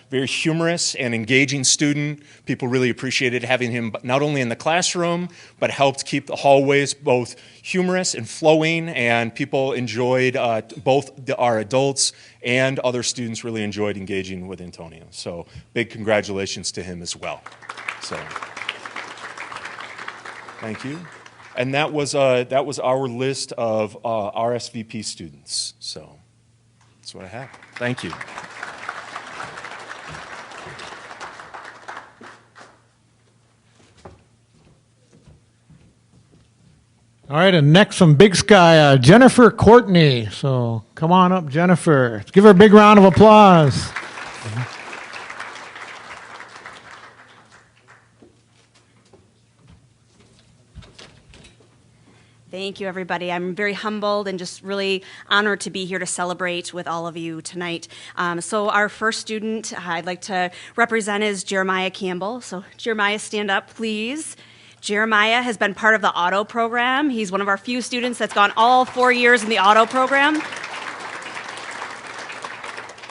very humorous and engaging student. People really appreciated having him not only in the classroom, but helped keep the hallways both humorous and flowing, and people enjoyed, our adults and other students really enjoyed engaging with Antonio. So big congratulations to him as well. So, thank you. And that was our list of RSVP students. So that's what I have. Thank you. All right, and next from Big Sky, Jennifer Courtney. So come on up, Jennifer. Let's give her a big round of applause. Thank you, everybody. I'm very humbled and just really honored to be here to celebrate with all of you tonight. So our first student I'd like to represent is Jeremiah Campbell. So Jeremiah, stand up, please. Jeremiah has been part of the auto program. He's one of our few students that's gone all 4 years in the auto program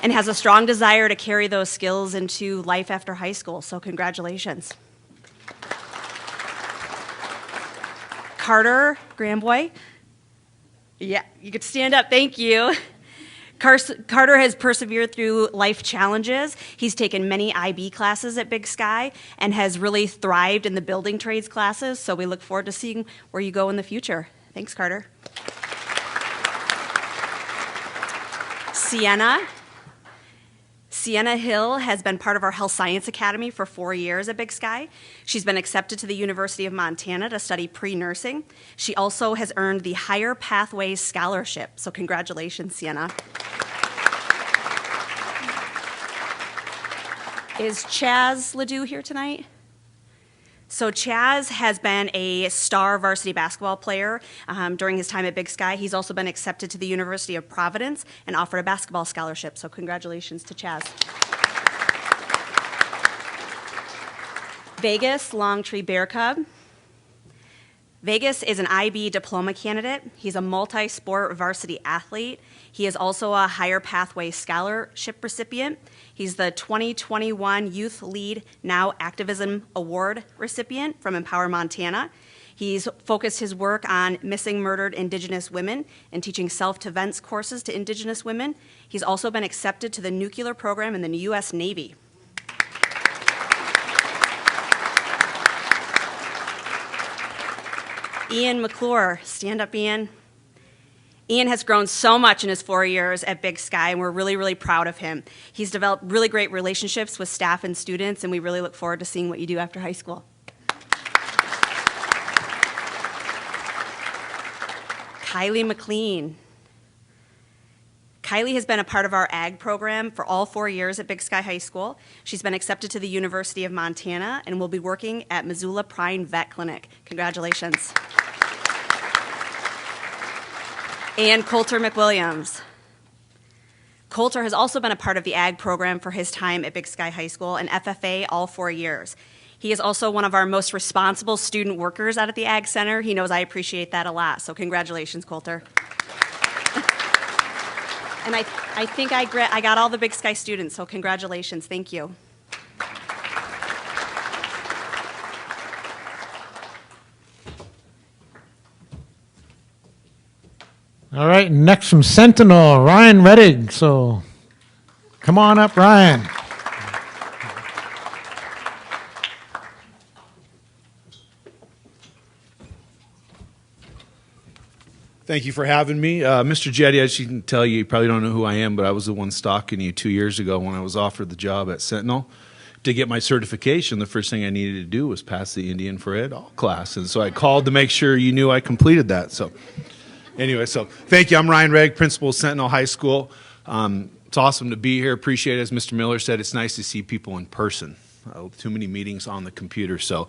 and has a strong desire to carry those skills into life after high school. So congratulations. Carter Gramboy. Yeah, you could stand up. Thank you. Carter has persevered through life challenges. He's taken many IB classes at Big Sky and has really thrived in the building trades classes, so we look forward to seeing where you go in the future. Thanks, Carter. Sienna Hill has been part of our Health Science Academy for 4 years at Big Sky. She's been accepted to the University of Montana to study pre-nursing. She also has earned the Higher Pathways Scholarship, so congratulations, Sienna. Is Chaz Ledoux here tonight? So Chaz has been a star varsity basketball player during his time at Big Sky. He's also been accepted to the University of Providence and offered a basketball scholarship. So congratulations to Chaz. Vegas Longtree Bear Cub. Vegas is an IB diploma candidate. He's a multi-sport varsity athlete. He is also a Higher Pathway Scholarship recipient. He's the 2021 Youth Lead Now Activism Award recipient from Empower Montana. He's focused his work on missing murdered Indigenous women and teaching self-defense courses to Indigenous women. He's also been accepted to the nuclear program in the U.S. Navy. Ian McClure, stand up, Ian. Ian has grown so much in his 4 years at Big Sky, and we're really, really proud of him. He's developed really great relationships with staff and students, and we really look forward to seeing what you do after high school. Kylie McLean. Kylie has been a part of our ag program for all 4 years at Big Sky High School. She's been accepted to the University of Montana and will be working at Missoula Prime Vet Clinic. Congratulations. And Coulter McWilliams. Coulter has also been a part of the ag program for his time at Big Sky High School and FFA all 4 years. He is also one of our most responsible student workers out at the Ag Center. He knows I appreciate that a lot, so congratulations, Coulter. And I think I got all the Big Sky students, so congratulations. Thank you. All right, next from Sentinel, Ryan Reddig. So come on up, Ryan. Thank you for having me. Mr. Jetty, as you can tell, you probably don't know who I am, but I was the one stalking you 2 years ago when I was offered the job at Sentinel. To get my certification, the first thing I needed to do was pass the Indian for Ed All class. And so I called to make sure you knew I completed that. So anyway, so thank you. I'm Ryan Regg, principal of Sentinel High School. It's awesome to be here. Appreciate it. As Mr. Miller said, it's nice to see people in person. Too many meetings on the computer. So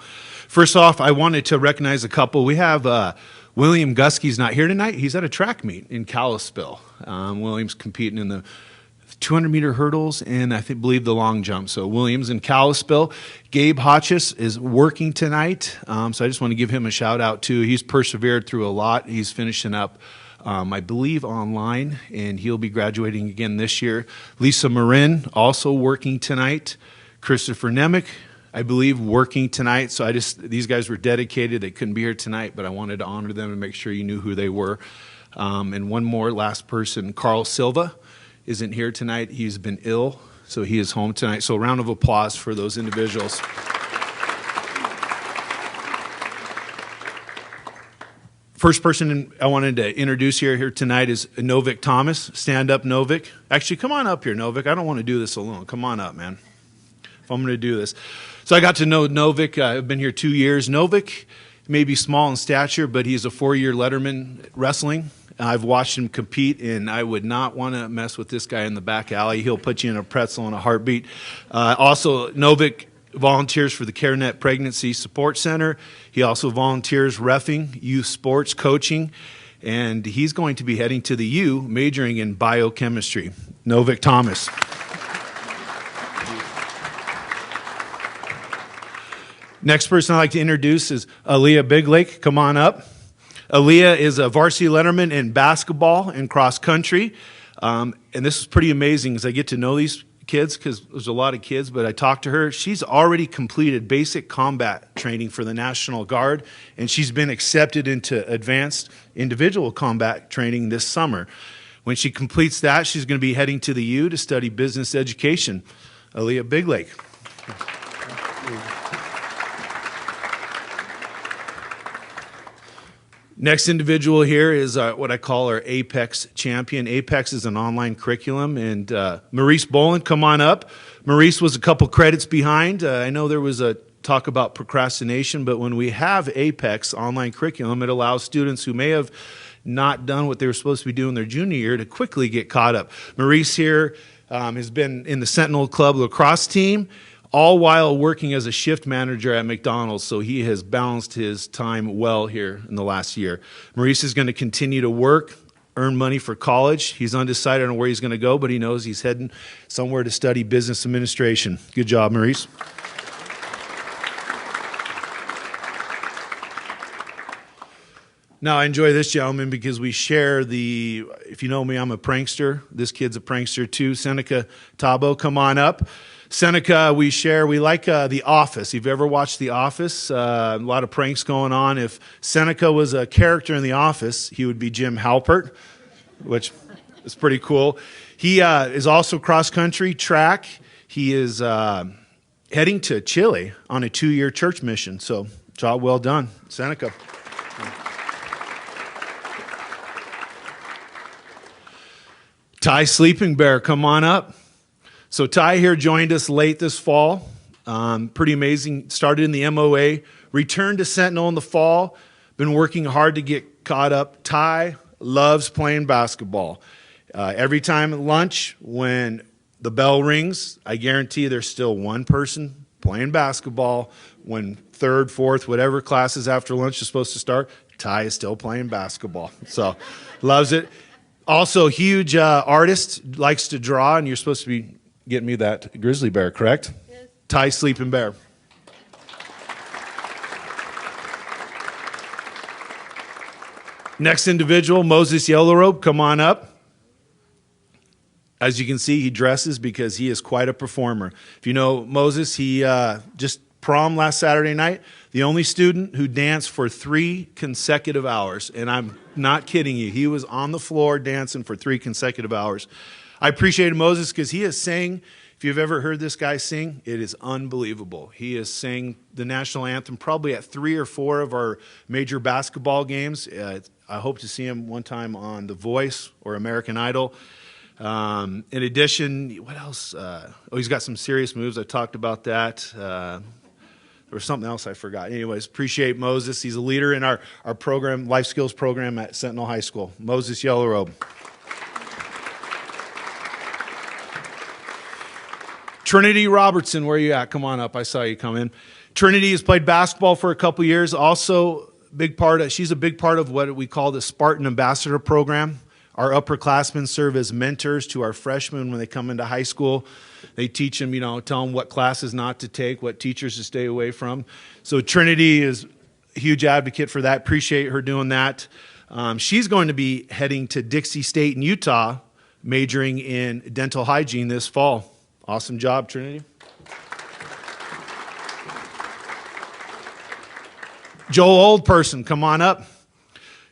first off, I wanted to recognize a couple. We have William Guskey's not here tonight. He's at a track meet in Kalispell. William's competing in the 200-meter hurdles and I believe the long jump. So Williams in Kalispell. Gabe Hotchis is working tonight. So I just want to give him a shout out too. He's persevered through a lot. He's finishing up, I believe, online, and he'll be graduating again this year. Lisa Marin also working tonight. Christopher Nemec, I believe, working tonight. So these guys were dedicated. They couldn't be here tonight, but I wanted to honor them and make sure you knew who they were. And one more, last person, Carl Silva isn't here tonight. He's been ill, so he is home tonight. So a round of applause for those individuals. First person I wanted to introduce here tonight is Novik Thomas. Stand up, Novik. Actually, come on up here, Novik. I don't want to do this alone. Come on up, man, if I'm going to do this. So I got to know Novik. I've been here 2 years. Novik may be small in stature, but he's a 4-year letterman wrestling. I've watched him compete, and I would not want to mess with this guy in the back alley. He'll put you in a pretzel in a heartbeat. Also, Novik volunteers for the CareNet Pregnancy Support Center. He also volunteers reffing, youth sports, coaching, and he's going to be heading to the U, majoring in biochemistry. Novik Thomas. Next person I'd like to introduce is Aaliyah Biglake. Come on up. Aaliyah is a varsity letterman in basketball and cross country. And this is pretty amazing as I get to know these kids, because there's a lot of kids, but I talked to her. She's already completed basic combat training for the National Guard, and she's been accepted into advanced individual combat training this summer. When she completes that, she's going to be heading to the U to study business education. Aaliyah Biglake. Next individual here is what I call our Apex champion. Apex is an online curriculum, and Maurice Boland, come on up. Maurice was a couple credits behind. I know there was a talk about procrastination, but when we have Apex online curriculum, it allows students who may have not done what they were supposed to be doing their junior year to quickly get caught up. Maurice here has been in the Sentinel Club lacrosse team, all while working as a shift manager at McDonald's, so he has balanced his time well here in the last year. Maurice is going to continue to work, earn money for college. He's undecided on where he's going to go, but he knows he's heading somewhere to study business administration. Good job, Maurice. Now, I enjoy this gentleman because we share if you know me, I'm a prankster. This kid's a prankster too. Seneca Tabo, come on up. Seneca, we like The Office. If you've ever watched The Office, a lot of pranks going on. If Seneca was a character in The Office, he would be Jim Halpert, which is pretty cool. He is also cross-country track. He is heading to Chile on a 2-year church mission. So, job well done, Seneca. Ty Sleeping Bear, come on up. So Ty here joined us late this fall. Pretty amazing. Started in the MOA, returned to Sentinel in the fall. Been working hard to get caught up. Ty loves playing basketball. Every time at lunch, when the bell rings, I guarantee there's still one person playing basketball. When third, fourth, whatever classes after lunch is supposed to start, Ty is still playing basketball. So loves it. Also, huge artist, likes to draw, and you're supposed to be getting me that grizzly bear, correct? Yes. Ty Sleeping Bear. Next individual, Moses Yellow Robe, come on up. As you can see, he dresses because he is quite a performer. If you know Moses, he just prom last Saturday night, the only student who danced for 3 consecutive hours. And I'm not kidding you. He was on the floor dancing for 3 consecutive hours. I appreciated Moses because he has sang. If you've ever heard this guy sing, it is unbelievable. He has sang the national anthem probably at 3 or 4 of our major basketball games. I hope to see him one time on The Voice or American Idol. In addition, what else? He's got some serious moves. I talked about that. There was something else I forgot. Anyways, appreciate Moses. He's a leader in our program, Life Skills program at Sentinel High School. Moses Yellow Robe. Trinity Robertson, where are you at? Come on up. I saw you come in. Trinity has played basketball for a couple years. Also, she's a big part of what we call the Spartan Ambassador program. Our upperclassmen serve as mentors to our freshmen when they come into high school. They teach them, tell them what classes not to take, what teachers to stay away from. So Trinity is a huge advocate for that. Appreciate her doing that. She's going to be heading to Dixie State in Utah, majoring in dental hygiene this fall. Awesome job, Trinity. Joel Oldperson, come on up.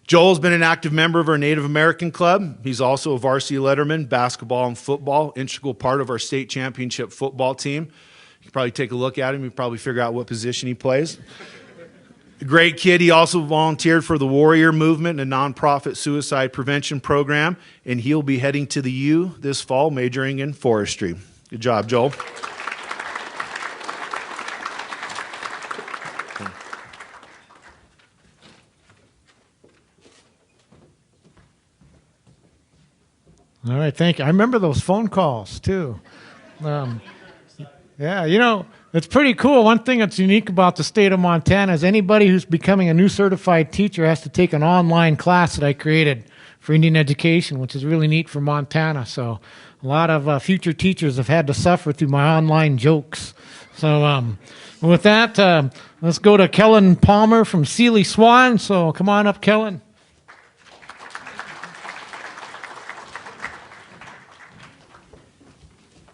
Joel's been an active member of our Native American Club. He's also a varsity letterman, basketball and football, integral part of our state championship football team. You can probably take a look at him. You probably figure out what position he plays. A great kid. He also volunteered for the Warrior Movement, a nonprofit suicide prevention program, and he'll be heading to the U this fall, majoring in forestry. Good job, Joel. All right, thank you. I remember those phone calls, too. Yeah, it's pretty cool. One thing that's unique about the state of Montana is anybody who's becoming a new certified teacher has to take an online class that I created for Indian education, which is really neat for Montana. So a lot of future teachers have had to suffer through my online jokes. So with that, let's go to Kellen Palmer from Sealy Swan. So come on up, Kellen.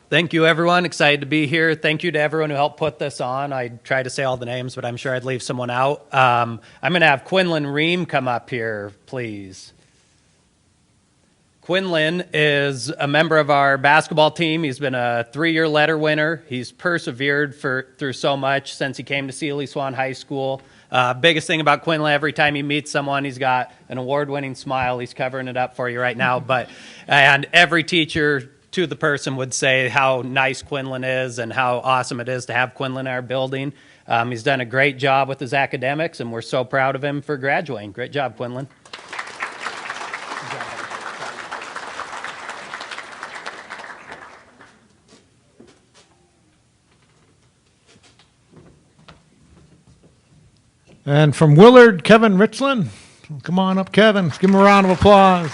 Thank you, everyone. Excited to be here. Thank you to everyone who helped put this on. I tried to say all the names, but I'm sure I'd leave someone out. I'm going to have Quinlan Ream come up here, please. Quinlan is a member of our basketball team. He's been a 3-year letter winner. He's persevered through so much since he came to Sealy Swan High School. Biggest thing about Quinlan, every time he meets someone, he's got an award-winning smile. He's covering it up for you right now. And every teacher to the person would say how nice Quinlan is and how awesome it is to have Quinlan in our building. He's done a great job with his academics, and we're so proud of him for graduating. Great job, Quinlan. And from Willard, Kevin Richland. Come on up, Kevin. Let's give him a round of applause.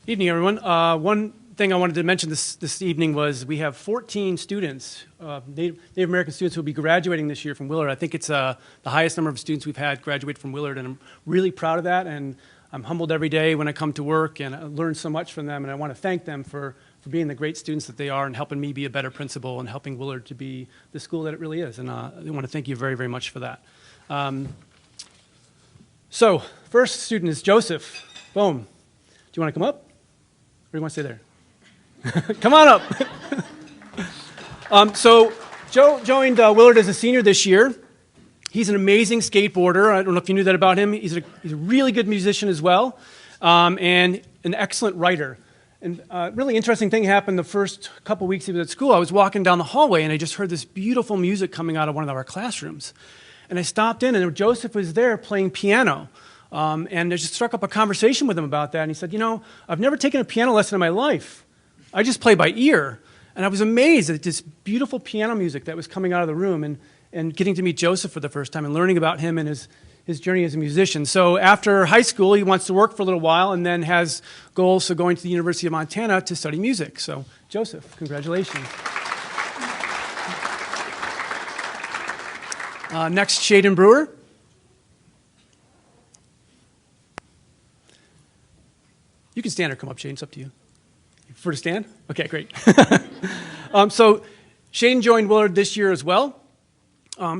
Evening, everyone. One thing I wanted to mention this evening was we have 14 students, Native American students who will be graduating this year from Willard. I think it's the highest number of students we've had graduate from Willard, and I'm really proud of that, and I'm humbled every day when I come to work, and I learn so much from them, and I want to thank them for being the great students that they are and helping me be a better principal and helping Willard to be the school that it really is, and I want to thank you very, very much for that. So, first student is Joseph. Boom. Do you want to come up? Or do you want to stay there? Come on up. So Joe joined Willard as a senior this year. He's an amazing skateboarder. I don't know if you knew that about him. He's a really good musician as well, and an excellent writer. And a really interesting thing happened the first couple weeks he was at school. I was walking down the hallway, and I just heard this beautiful music coming out of one of our classrooms. And I stopped in, and Joseph was there playing piano. And I just struck up a conversation with him about that. And he said, you know, I've never taken a piano lesson in my life. I just play by ear. And I was amazed at this beautiful piano music that was coming out of the room, and getting to meet Joseph for the first time and learning about him and his journey as a musician. So after high school, he wants to work for a little while and then has goals of going to the University of Montana to study music. So Joseph, congratulations. Next, Shaden Brewer. You can stand or come up, Shaden. It's up to you. You prefer to stand? Okay, great. So Shaden joined Willard this year as well.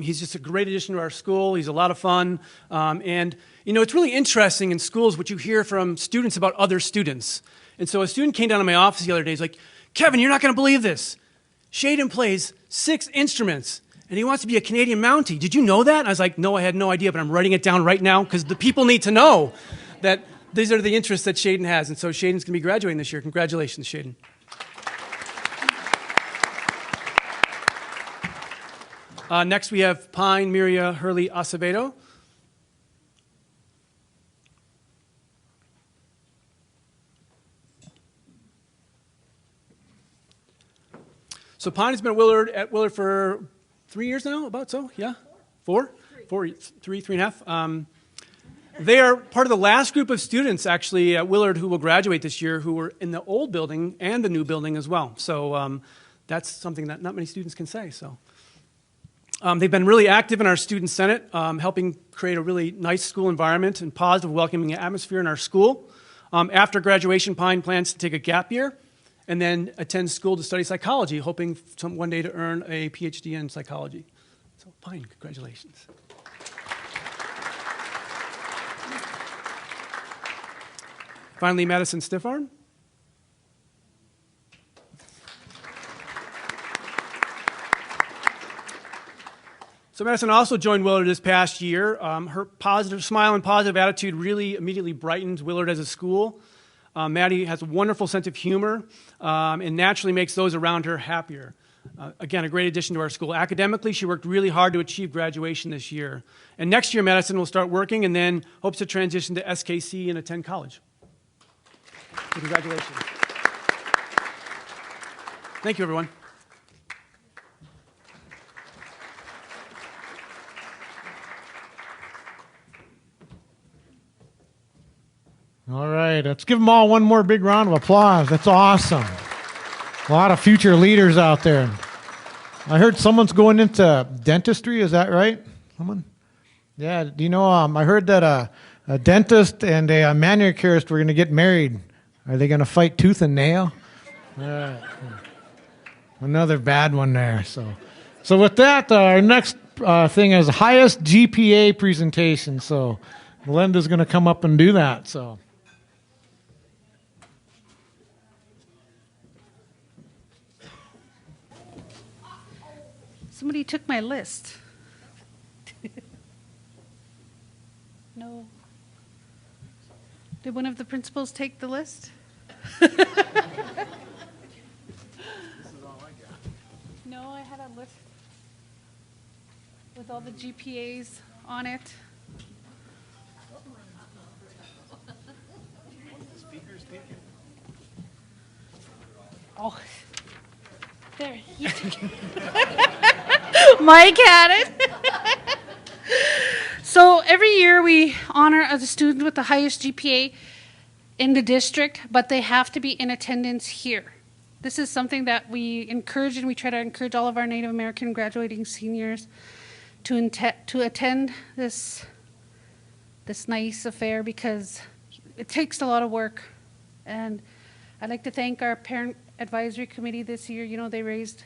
He's just a great addition to our school. He's a lot of fun. And, you know, it's really interesting in schools what you hear from students about other students. And so a student came down to my office the other day. He's like, Kevin, you're not going to believe this. Shaden plays 6 instruments, and he wants to be a Canadian Mountie. Did you know that? And I was like, no, I had no idea, but I'm writing it down right now because the people need to know that these are the interests that Shaden has. And so Shaden's going to be graduating this year. Congratulations, Shaden. Next, we have Pine Miria Hurley Acevedo. So Pine has been at Willard for 3 years now, about so, yeah? 4? 3.5. They are part of the last group of students, actually, at Willard who will graduate this year who were in the old building and the new building as well. So that's something that not many students can say, so. They've been really active in our student senate, helping create a really nice school environment and positive, welcoming atmosphere in our school. After graduation, Pine plans to take a gap year and then attend school to study psychology, hoping one day to earn a PhD in psychology. So Pine, congratulations. Finally, Madison Stiffarn. So Madison also joined Willard this past year. Her positive smile and positive attitude really immediately brightened Willard as a school. Maddie has a wonderful sense of humor and naturally makes those around her happier. Again, a great addition to our school. Academically, she worked really hard to achieve graduation this year. And next year, Madison will start working and then hopes to transition to SKC and attend college. So congratulations. Thank you, everyone. All right, let's give them all one more big round of applause. That's awesome. A lot of future leaders out there. I heard someone's going into dentistry. Is that right? Someone? Yeah. Do you know? I heard that a dentist and a manicurist were going to get married. Are they going to fight tooth and nail? Another bad one there. So with that, our next thing is highest GPA presentation. So Melinda's going to come up and do that. So. Somebody took my list. No. Did one of the principals take the list? No, I had a list with all the GPAs on it. Oh, there, you took it. Mike had it. So every year we honor a student with the highest GPA. in the district, but they have to be in attendance here. This is something that we encourage, and we try to encourage all of our Native American graduating seniors to attend this nice affair, because it takes a lot of work. And I'd like to thank our parent advisory committee this year. You know, they raised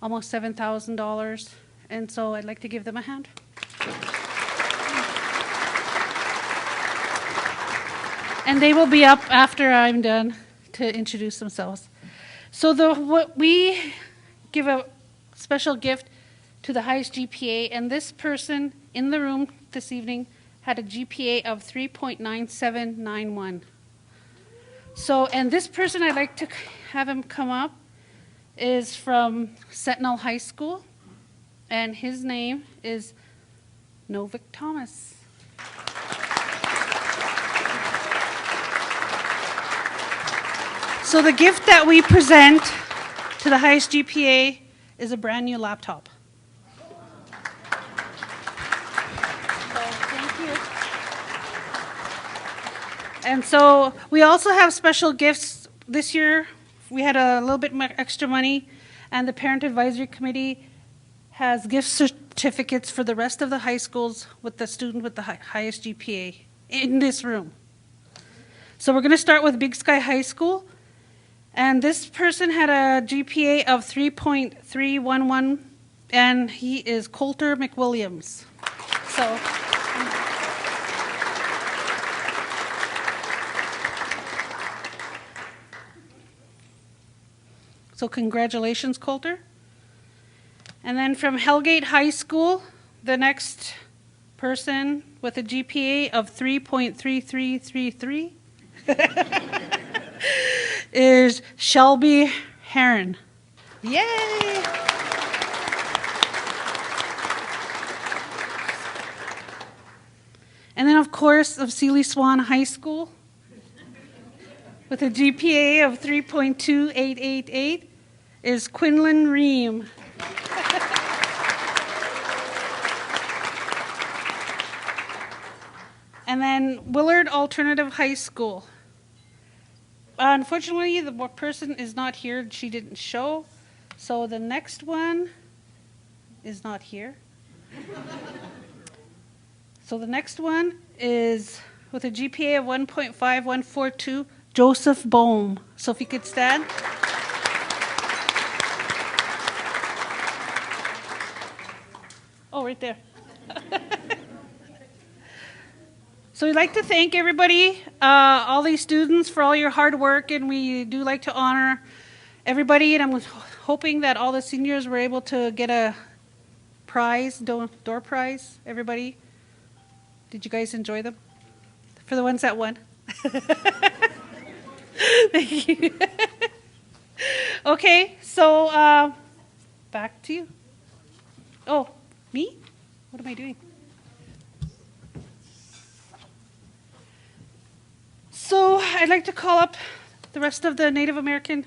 almost $7,000, and so I'd like to give them a hand. And they will be up after I'm done to introduce themselves. So we give a special gift to the highest GPA, and this person in the room this evening had a GPA of 3.9791. So, and this person, I'd like to have him come up, is from Sentinel High School, and his name is Novik Thomas. So the gift that we present to the highest GPA is a brand new laptop. So thank you. And so we also have special gifts. This year we had a little bit more extra money, and the Parent Advisory Committee has gift certificates for the rest of the high schools with the student with the highest GPA in this room. So we're going to start with Big Sky High School. And this person had a GPA of 3.311, and he is Coulter McWilliams. So congratulations, Coulter. And then from Hellgate High School, the next person with a GPA of 3.3333 is Shelby Heron. Yay! And then, of course, of Sealy Swan High School, with a GPA of 3.2888, is Quinlan Ream. And then Willard Alternative High School. Unfortunately, the person is not here. She didn't show. So the next one is not here. So the next one is with a GPA of 1.5142, Joseph Bohm. So if you could stand. Oh, right there. So we'd like to thank everybody, all these students, for all your hard work, and we do like to honor everybody, and I'm hoping that all the seniors were able to get a prize, door prize, everybody. Did you guys enjoy them? For the ones that won. Thank you. Okay, so back to you. Oh, me? What am I doing? So I'd like to call up the rest of the Native American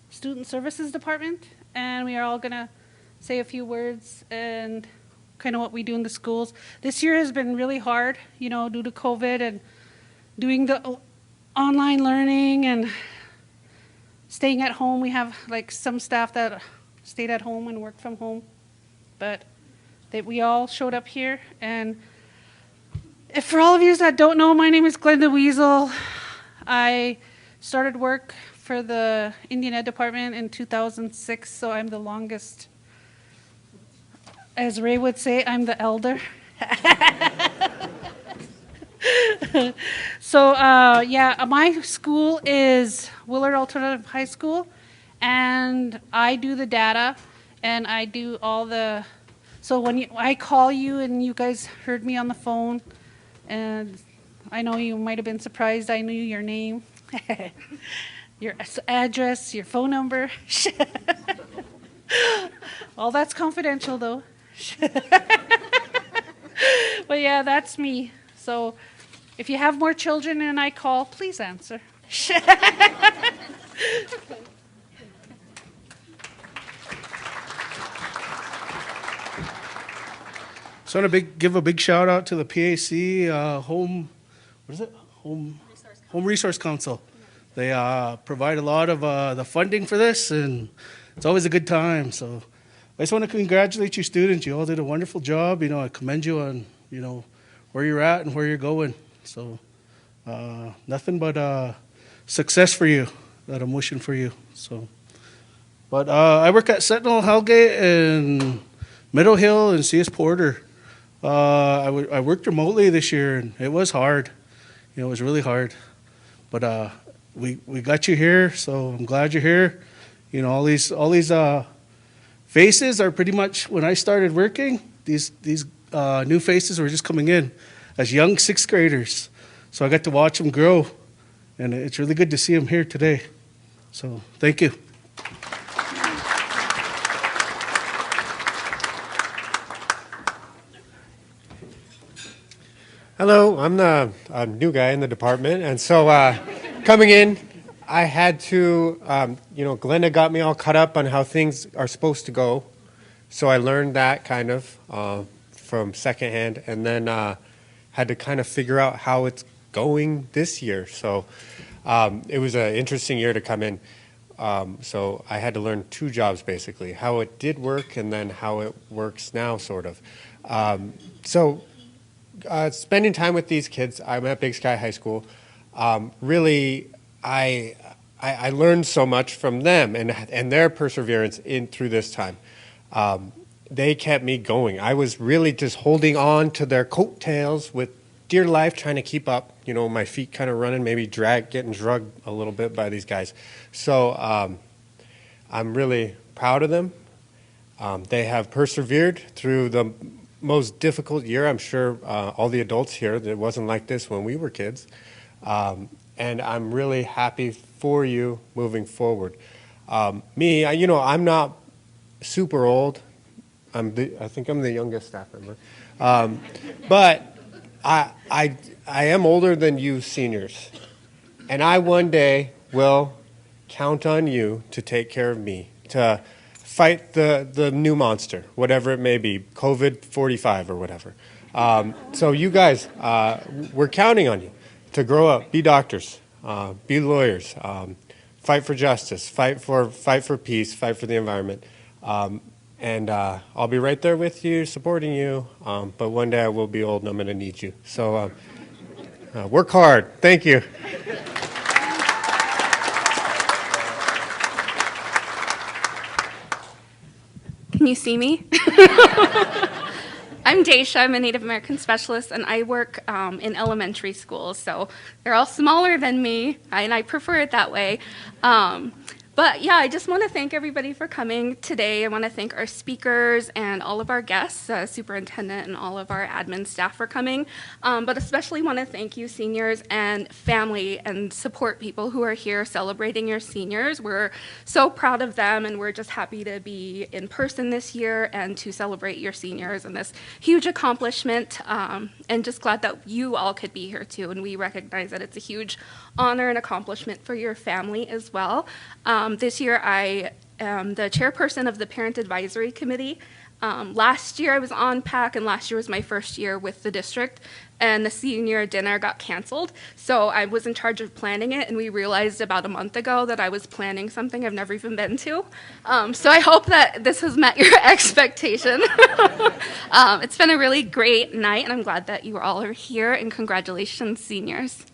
Student Services Department, and we are all going to say a few words and kind of what we do in the schools. This year has been really hard, you know, due to COVID and doing the online learning and staying at home. We have like some staff that stayed at home and worked from home, but we all showed up here. And if for all of you that don't know, my name is Glenda Weasel. I started work for the Indian Ed Department in 2006, so I'm the longest. As Ray would say, I'm the elder. So, yeah, my school is Willard Alternative High School, and I do the data, and I do all the, so when I call you and you guys heard me on the phone, and I know you might have been surprised I knew your name, your address, your phone number. All that's confidential, though. But yeah, that's me. So if you have more children and I call, please answer. So I want to give a big shout out to the PAC home Home Resource Council. They provide a lot of the funding for this, and it's always a good time. So I just want to congratulate you students. You all did a wonderful job. I commend you on, where you're at and where you're going. So nothing but success for you that I'm wishing for you. So, but I work at Sentinel, Hellgate, and Meadow Hill, and CS Porter. I worked remotely this year, and it was hard. It was really hard. But we got you here, so I'm glad you're here. All these faces are pretty much when I started working. These new faces were just coming in as young sixth graders, so I got to watch them grow, and it's really good to see them here today. So thank you. Hello, I'm the new guy in the department, and so coming in, I had to, Glenda got me all caught up on how things are supposed to go, so I learned that kind of from secondhand, and then had to kind of figure out how it's going this year. So it was an interesting year to come in. So I had to learn two jobs basically, how it did work and then how it works now, sort of. Spending time with these kids, I'm at Big Sky High School. Really, I learned so much from them and their perseverance through this time. They kept me going. I was really just holding on to their coattails with dear life, trying to keep up. My feet kind of running, maybe getting drugged a little bit by these guys. So I'm really proud of them. They have persevered through the most difficult year. I'm sure all the adults here, it wasn't like this when we were kids. And I'm really happy for you moving forward. Me, I'm not super old. I think I'm the youngest staff member. But I am older than you seniors. And I one day will count on you to take care of me, to fight the new monster, whatever it may be, COVID-45 or whatever. So you guys, we're counting on you to grow up, be doctors, be lawyers, fight for justice, fight for peace, fight for the environment. And I'll be right there with you, supporting you. But one day I will be old and I'm going to need you. So work hard. Thank you. Can you see me? I'm Daisha. I'm a Native American specialist, and I work in elementary schools. So they're all smaller than me, and I prefer it that way. But yeah, I just want to thank everybody for coming today. I want to thank our speakers and all of our guests, superintendent and all of our admin staff for coming. But especially want to thank you seniors and family and support people who are here celebrating your seniors. We're so proud of them, and we're just happy to be in person this year and to celebrate your seniors and this huge accomplishment. And just glad that you all could be here too. And we recognize that it's a huge honor and accomplishment for your family as well. This year I am the chairperson of the Parent Advisory Committee. Last year I was on PAC, and last year was my first year with the district, and the senior dinner got canceled. So I was in charge of planning it, and we realized about a month ago that I was planning something I've never even been to. So I hope that this has met your expectation. It's been a really great night, and I'm glad that you all are here, and congratulations, seniors.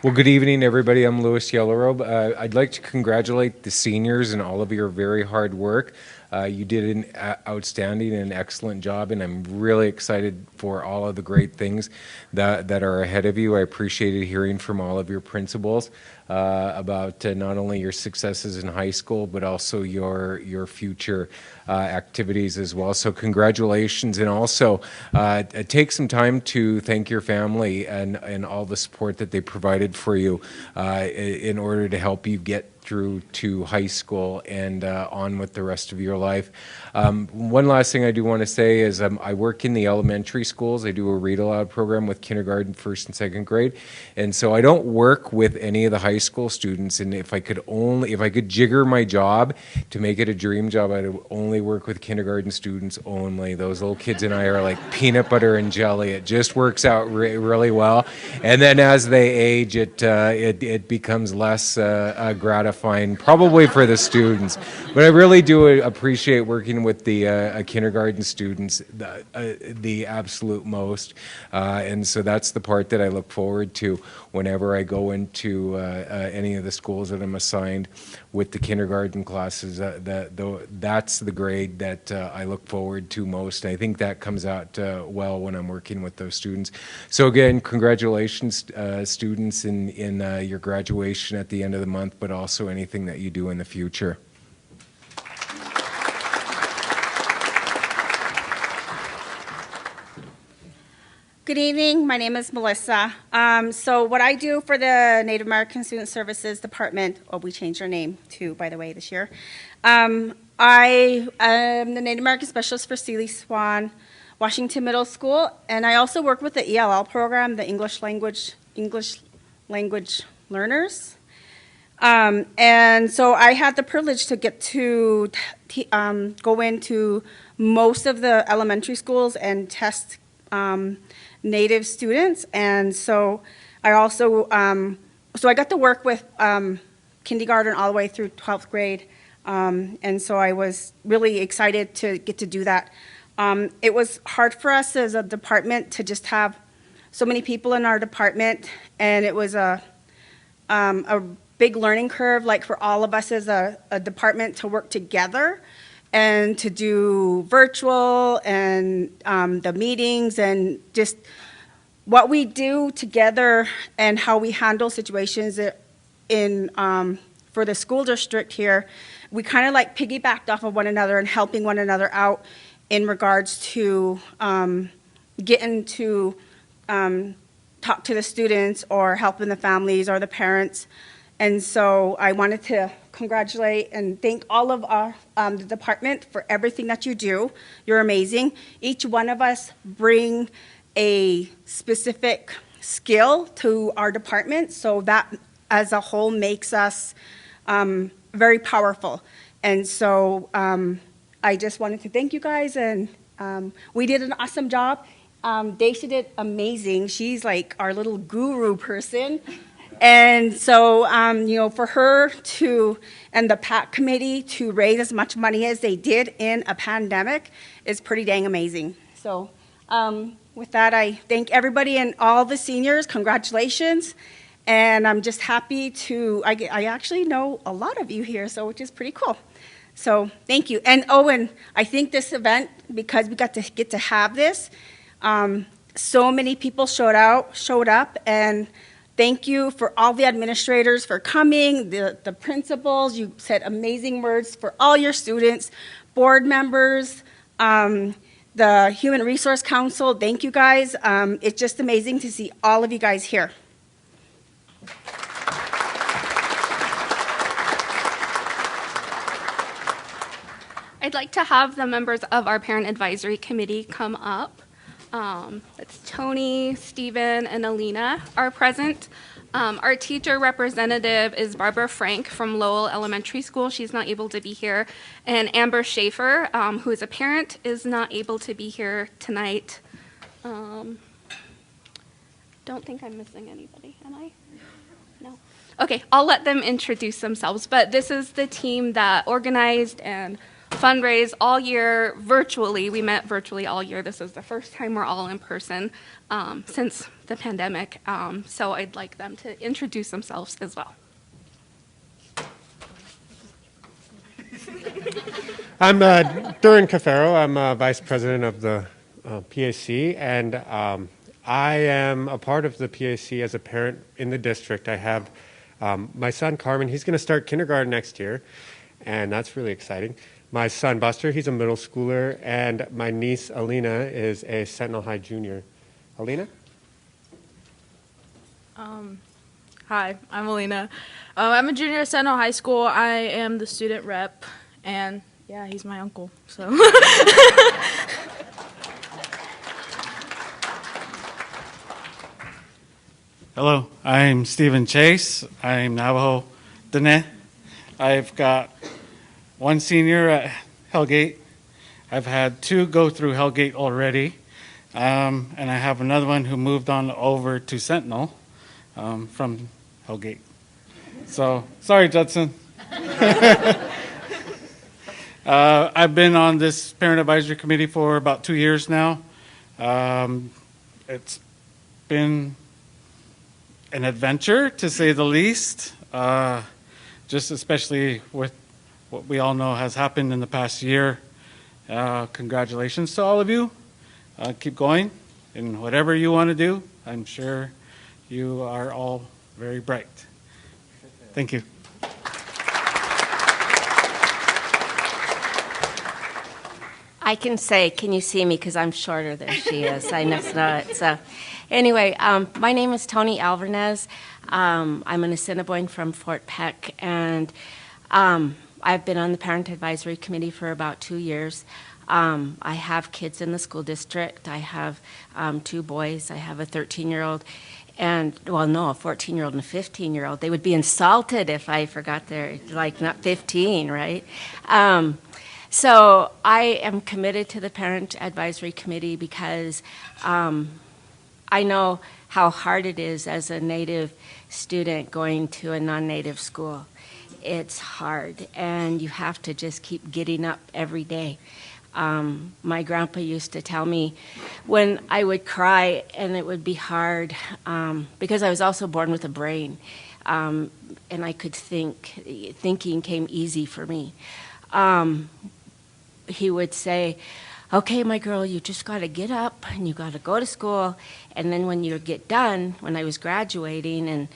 Well, good evening, everybody. I'm Louis Yellowrobe. I'd like to congratulate the seniors and all of your very hard work. You did an outstanding and excellent job, and I'm really excited for all of the great things that are ahead of you. I appreciated hearing from all of your principals about not only your successes in high school, but also your future activities as well. So congratulations, and also take some time to thank your family and all the support that they provided for you in order to help you get through to high school and on with the rest of your life. One last thing I do want to say is I work in the elementary schools. I do a read aloud program with kindergarten, first and second grade, and so I don't work with any of the high school students. And if I could jigger my job to make it a dream job, I'd only work with kindergarten students only. Those little kids and I are like peanut butter and jelly. It just works out really well. And then as they age, it becomes less gratifying, probably for the students. But I really do appreciate working with the kindergarten students the absolute most. And so that's the part that I look forward to whenever I go into any of the schools that I'm assigned with the kindergarten classes. That's the grade that I look forward to most. I think that comes out well when I'm working with those students. So again, congratulations, students, in your graduation at the end of the month, but also anything that you do in the future. Good evening. My name is Melissa. So what I do for the Native American Student Services Department, we changed our name too, by the way, this year. I am the Native American Specialist for Sealy Swan Washington Middle School, and I also work with the ELL program, the English language learners. And so I had the privilege to get to go into most of the elementary schools and test Native students. And so I also, so I got to work with kindergarten all the way through 12th grade. And so I was really excited to get to do that. It was hard for us as a department to just have so many people in our department, and it was a big learning curve, like for all of us as a department, to work together and to do virtual and the meetings and just what we do together and how we handle situations in for the school district here. We kind of like piggybacked off of one another and helping one another out in regards to getting to talk to the students or helping the families or the parents. And so I wanted to congratulate and thank all of our the department for everything that you do. You're amazing. Each one of us bring a specific skill to our department, so that as a whole makes us very powerful. And so I just wanted to thank you guys, and we did an awesome job. Daisha did amazing. She's like our little guru person. And so, you know, for her to, and the PAC committee to raise as much money as they did in a pandemic is pretty dang amazing. So with that, I thank everybody and all the seniors. Congratulations. And I'm just happy to, I actually know a lot of you here, so which is pretty cool. So thank you. And Owen, I think this event, because we got to get to have this, so many people showed up, and thank you for all the administrators for coming, the principals. You said amazing words for all your students, board members, the Human Resource Council. Thank you guys. It's just amazing to see all of you guys here. I'd like to have the members of our Parent Advisory Committee come up. It's Tony, Stephen, and Alina are present. Our teacher representative is Barbara Frank from Lowell Elementary School. She's not able to be here. And Amber Schaefer, who is a parent, is not able to be here tonight. Don't think I'm missing anybody, am I? No. Okay, I'll let them introduce themselves. But this is the team that organized and fundraised all year virtually. We met virtually all year. This is the first time we're all in person since the pandemic. So I'd like them to introduce themselves as well. I'm Duran Cafaro. I'm Vice President of the PAC, and I am a part of the PAC as a parent in the district. I have my son Carmen. He's going to start kindergarten next year, and that's really exciting. My son Buster, he's a middle schooler, and my niece Alina is a Sentinel High junior. Alina? Hi, I'm Alina. I'm a junior at Sentinel High School. I am the student rep, and yeah, he's my uncle, so. Hello, I'm Stephen Chase. I'm Navajo Dene. I've got one senior at Hellgate. I've had 2 go through Hellgate already. And I have another one who moved on over to Sentinel from Hellgate. So, sorry, Judson. I've been on this parent advisory committee for about 2 years now. It's been an adventure, to say the least, just especially with what we all know has happened in the past year. Congratulations to all of you. Keep going in whatever you want to do. I'm sure you are all very bright. Thank you. I can say, can you see me? Because I'm shorter than she is. I know it. So, anyway, my name is Tony Alvarez. I'm an Assiniboine from Fort Peck, and I've been on the Parent Advisory Committee for about 2 years. I have kids in the school district. I have 2 boys. I have a 13-year-old and, well, no, a 14-year-old and a 15-year-old. They would be insulted if I forgot they're, like, not 15, right? So I am committed to the Parent Advisory Committee because I know how hard it is as a Native student going to a non-Native school. It's hard, and you have to just keep getting up every day. My grandpa used to tell me when I would cry and it would be hard because I was also born with a brain, and I could think. Thinking came easy for me. He would say, okay, my girl, you just got to get up and you got to go to school. And then when you get done, when I was graduating and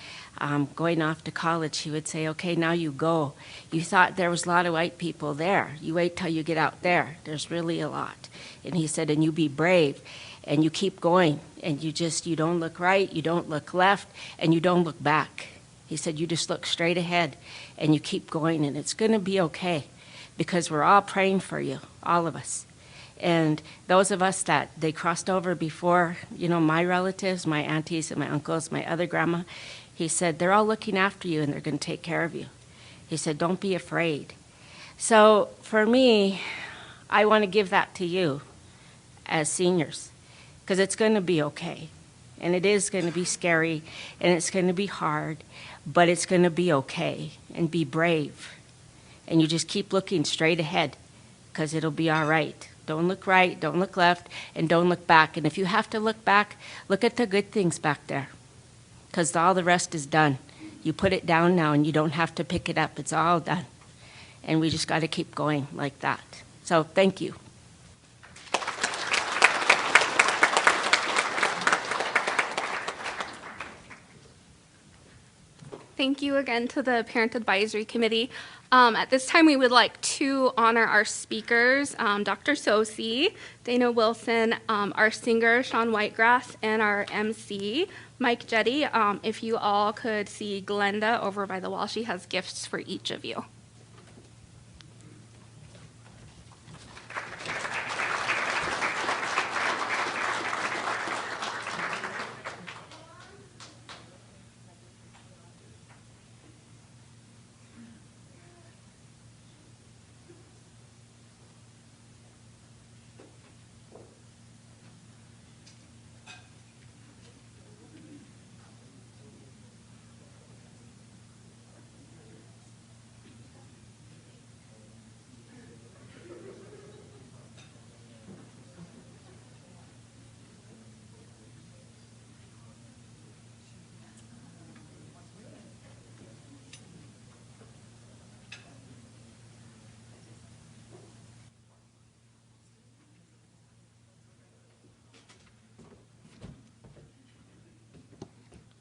going off to college, he would say, okay, now you go. You thought there was a lot of white people there. You wait till you get out there. There's really a lot. And he said, and you be brave and you keep going and you don't look right, you don't look left, and you don't look back. He said, you just look straight ahead and you keep going and it's going to be okay. Because we're all praying for you, all of us. And those of us that they crossed over before, my relatives, my aunties and my uncles, my other grandma, he said, they're all looking after you and they're going to take care of you. He said, don't be afraid. So for me, I want to give that to you as seniors, because it's going to be okay. And it is going to be scary and it's going to be hard, but it's going to be okay. And be brave. And you just keep looking straight ahead because it'll be all right. Don't look right, don't look left, and don't look back. And if you have to look back, look at the good things back there because all the rest is done. You put it down now and you don't have to pick it up. It's all done. And we just got to keep going like that. So thank you. Thank you again to the Parent Advisory Committee. At this time, we would like to honor our speakers, Dr. Sosi, Dana Wilson, our singer, Sean Whitegrass, and our MC, Mike Jetty. If you all could see Glenda over by the wall, she has gifts for each of you.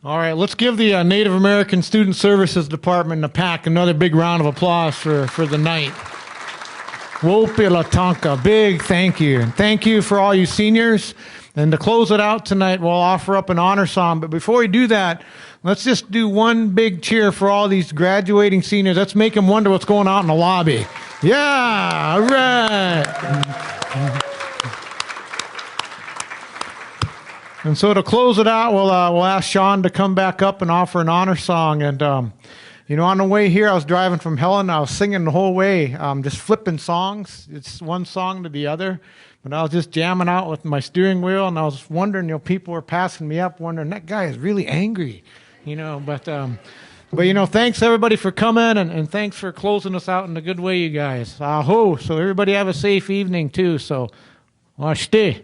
All right, let's give the Native American Student Services Department and the PAC another big round of applause for the night. Wopila big thank you. And thank you for all you seniors. And to close it out tonight, we'll offer up an honor song. But before we do that, let's just do one big cheer for all these graduating seniors. Let's make them wonder what's going on in the lobby. Yeah, all right. And so to close it out, we'll ask Sean to come back up and offer an honor song. And, you know, on the way here, I was driving from Helen. I was singing the whole way, just flipping songs. It's one song to the other. But I was just jamming out with my steering wheel, and I was wondering, you know, people were passing me up wondering, that guy is really angry, you know. But you know, thanks everybody for coming, and thanks for closing us out in a good way, you guys. Aho. So everybody have a safe evening, too. So, stay.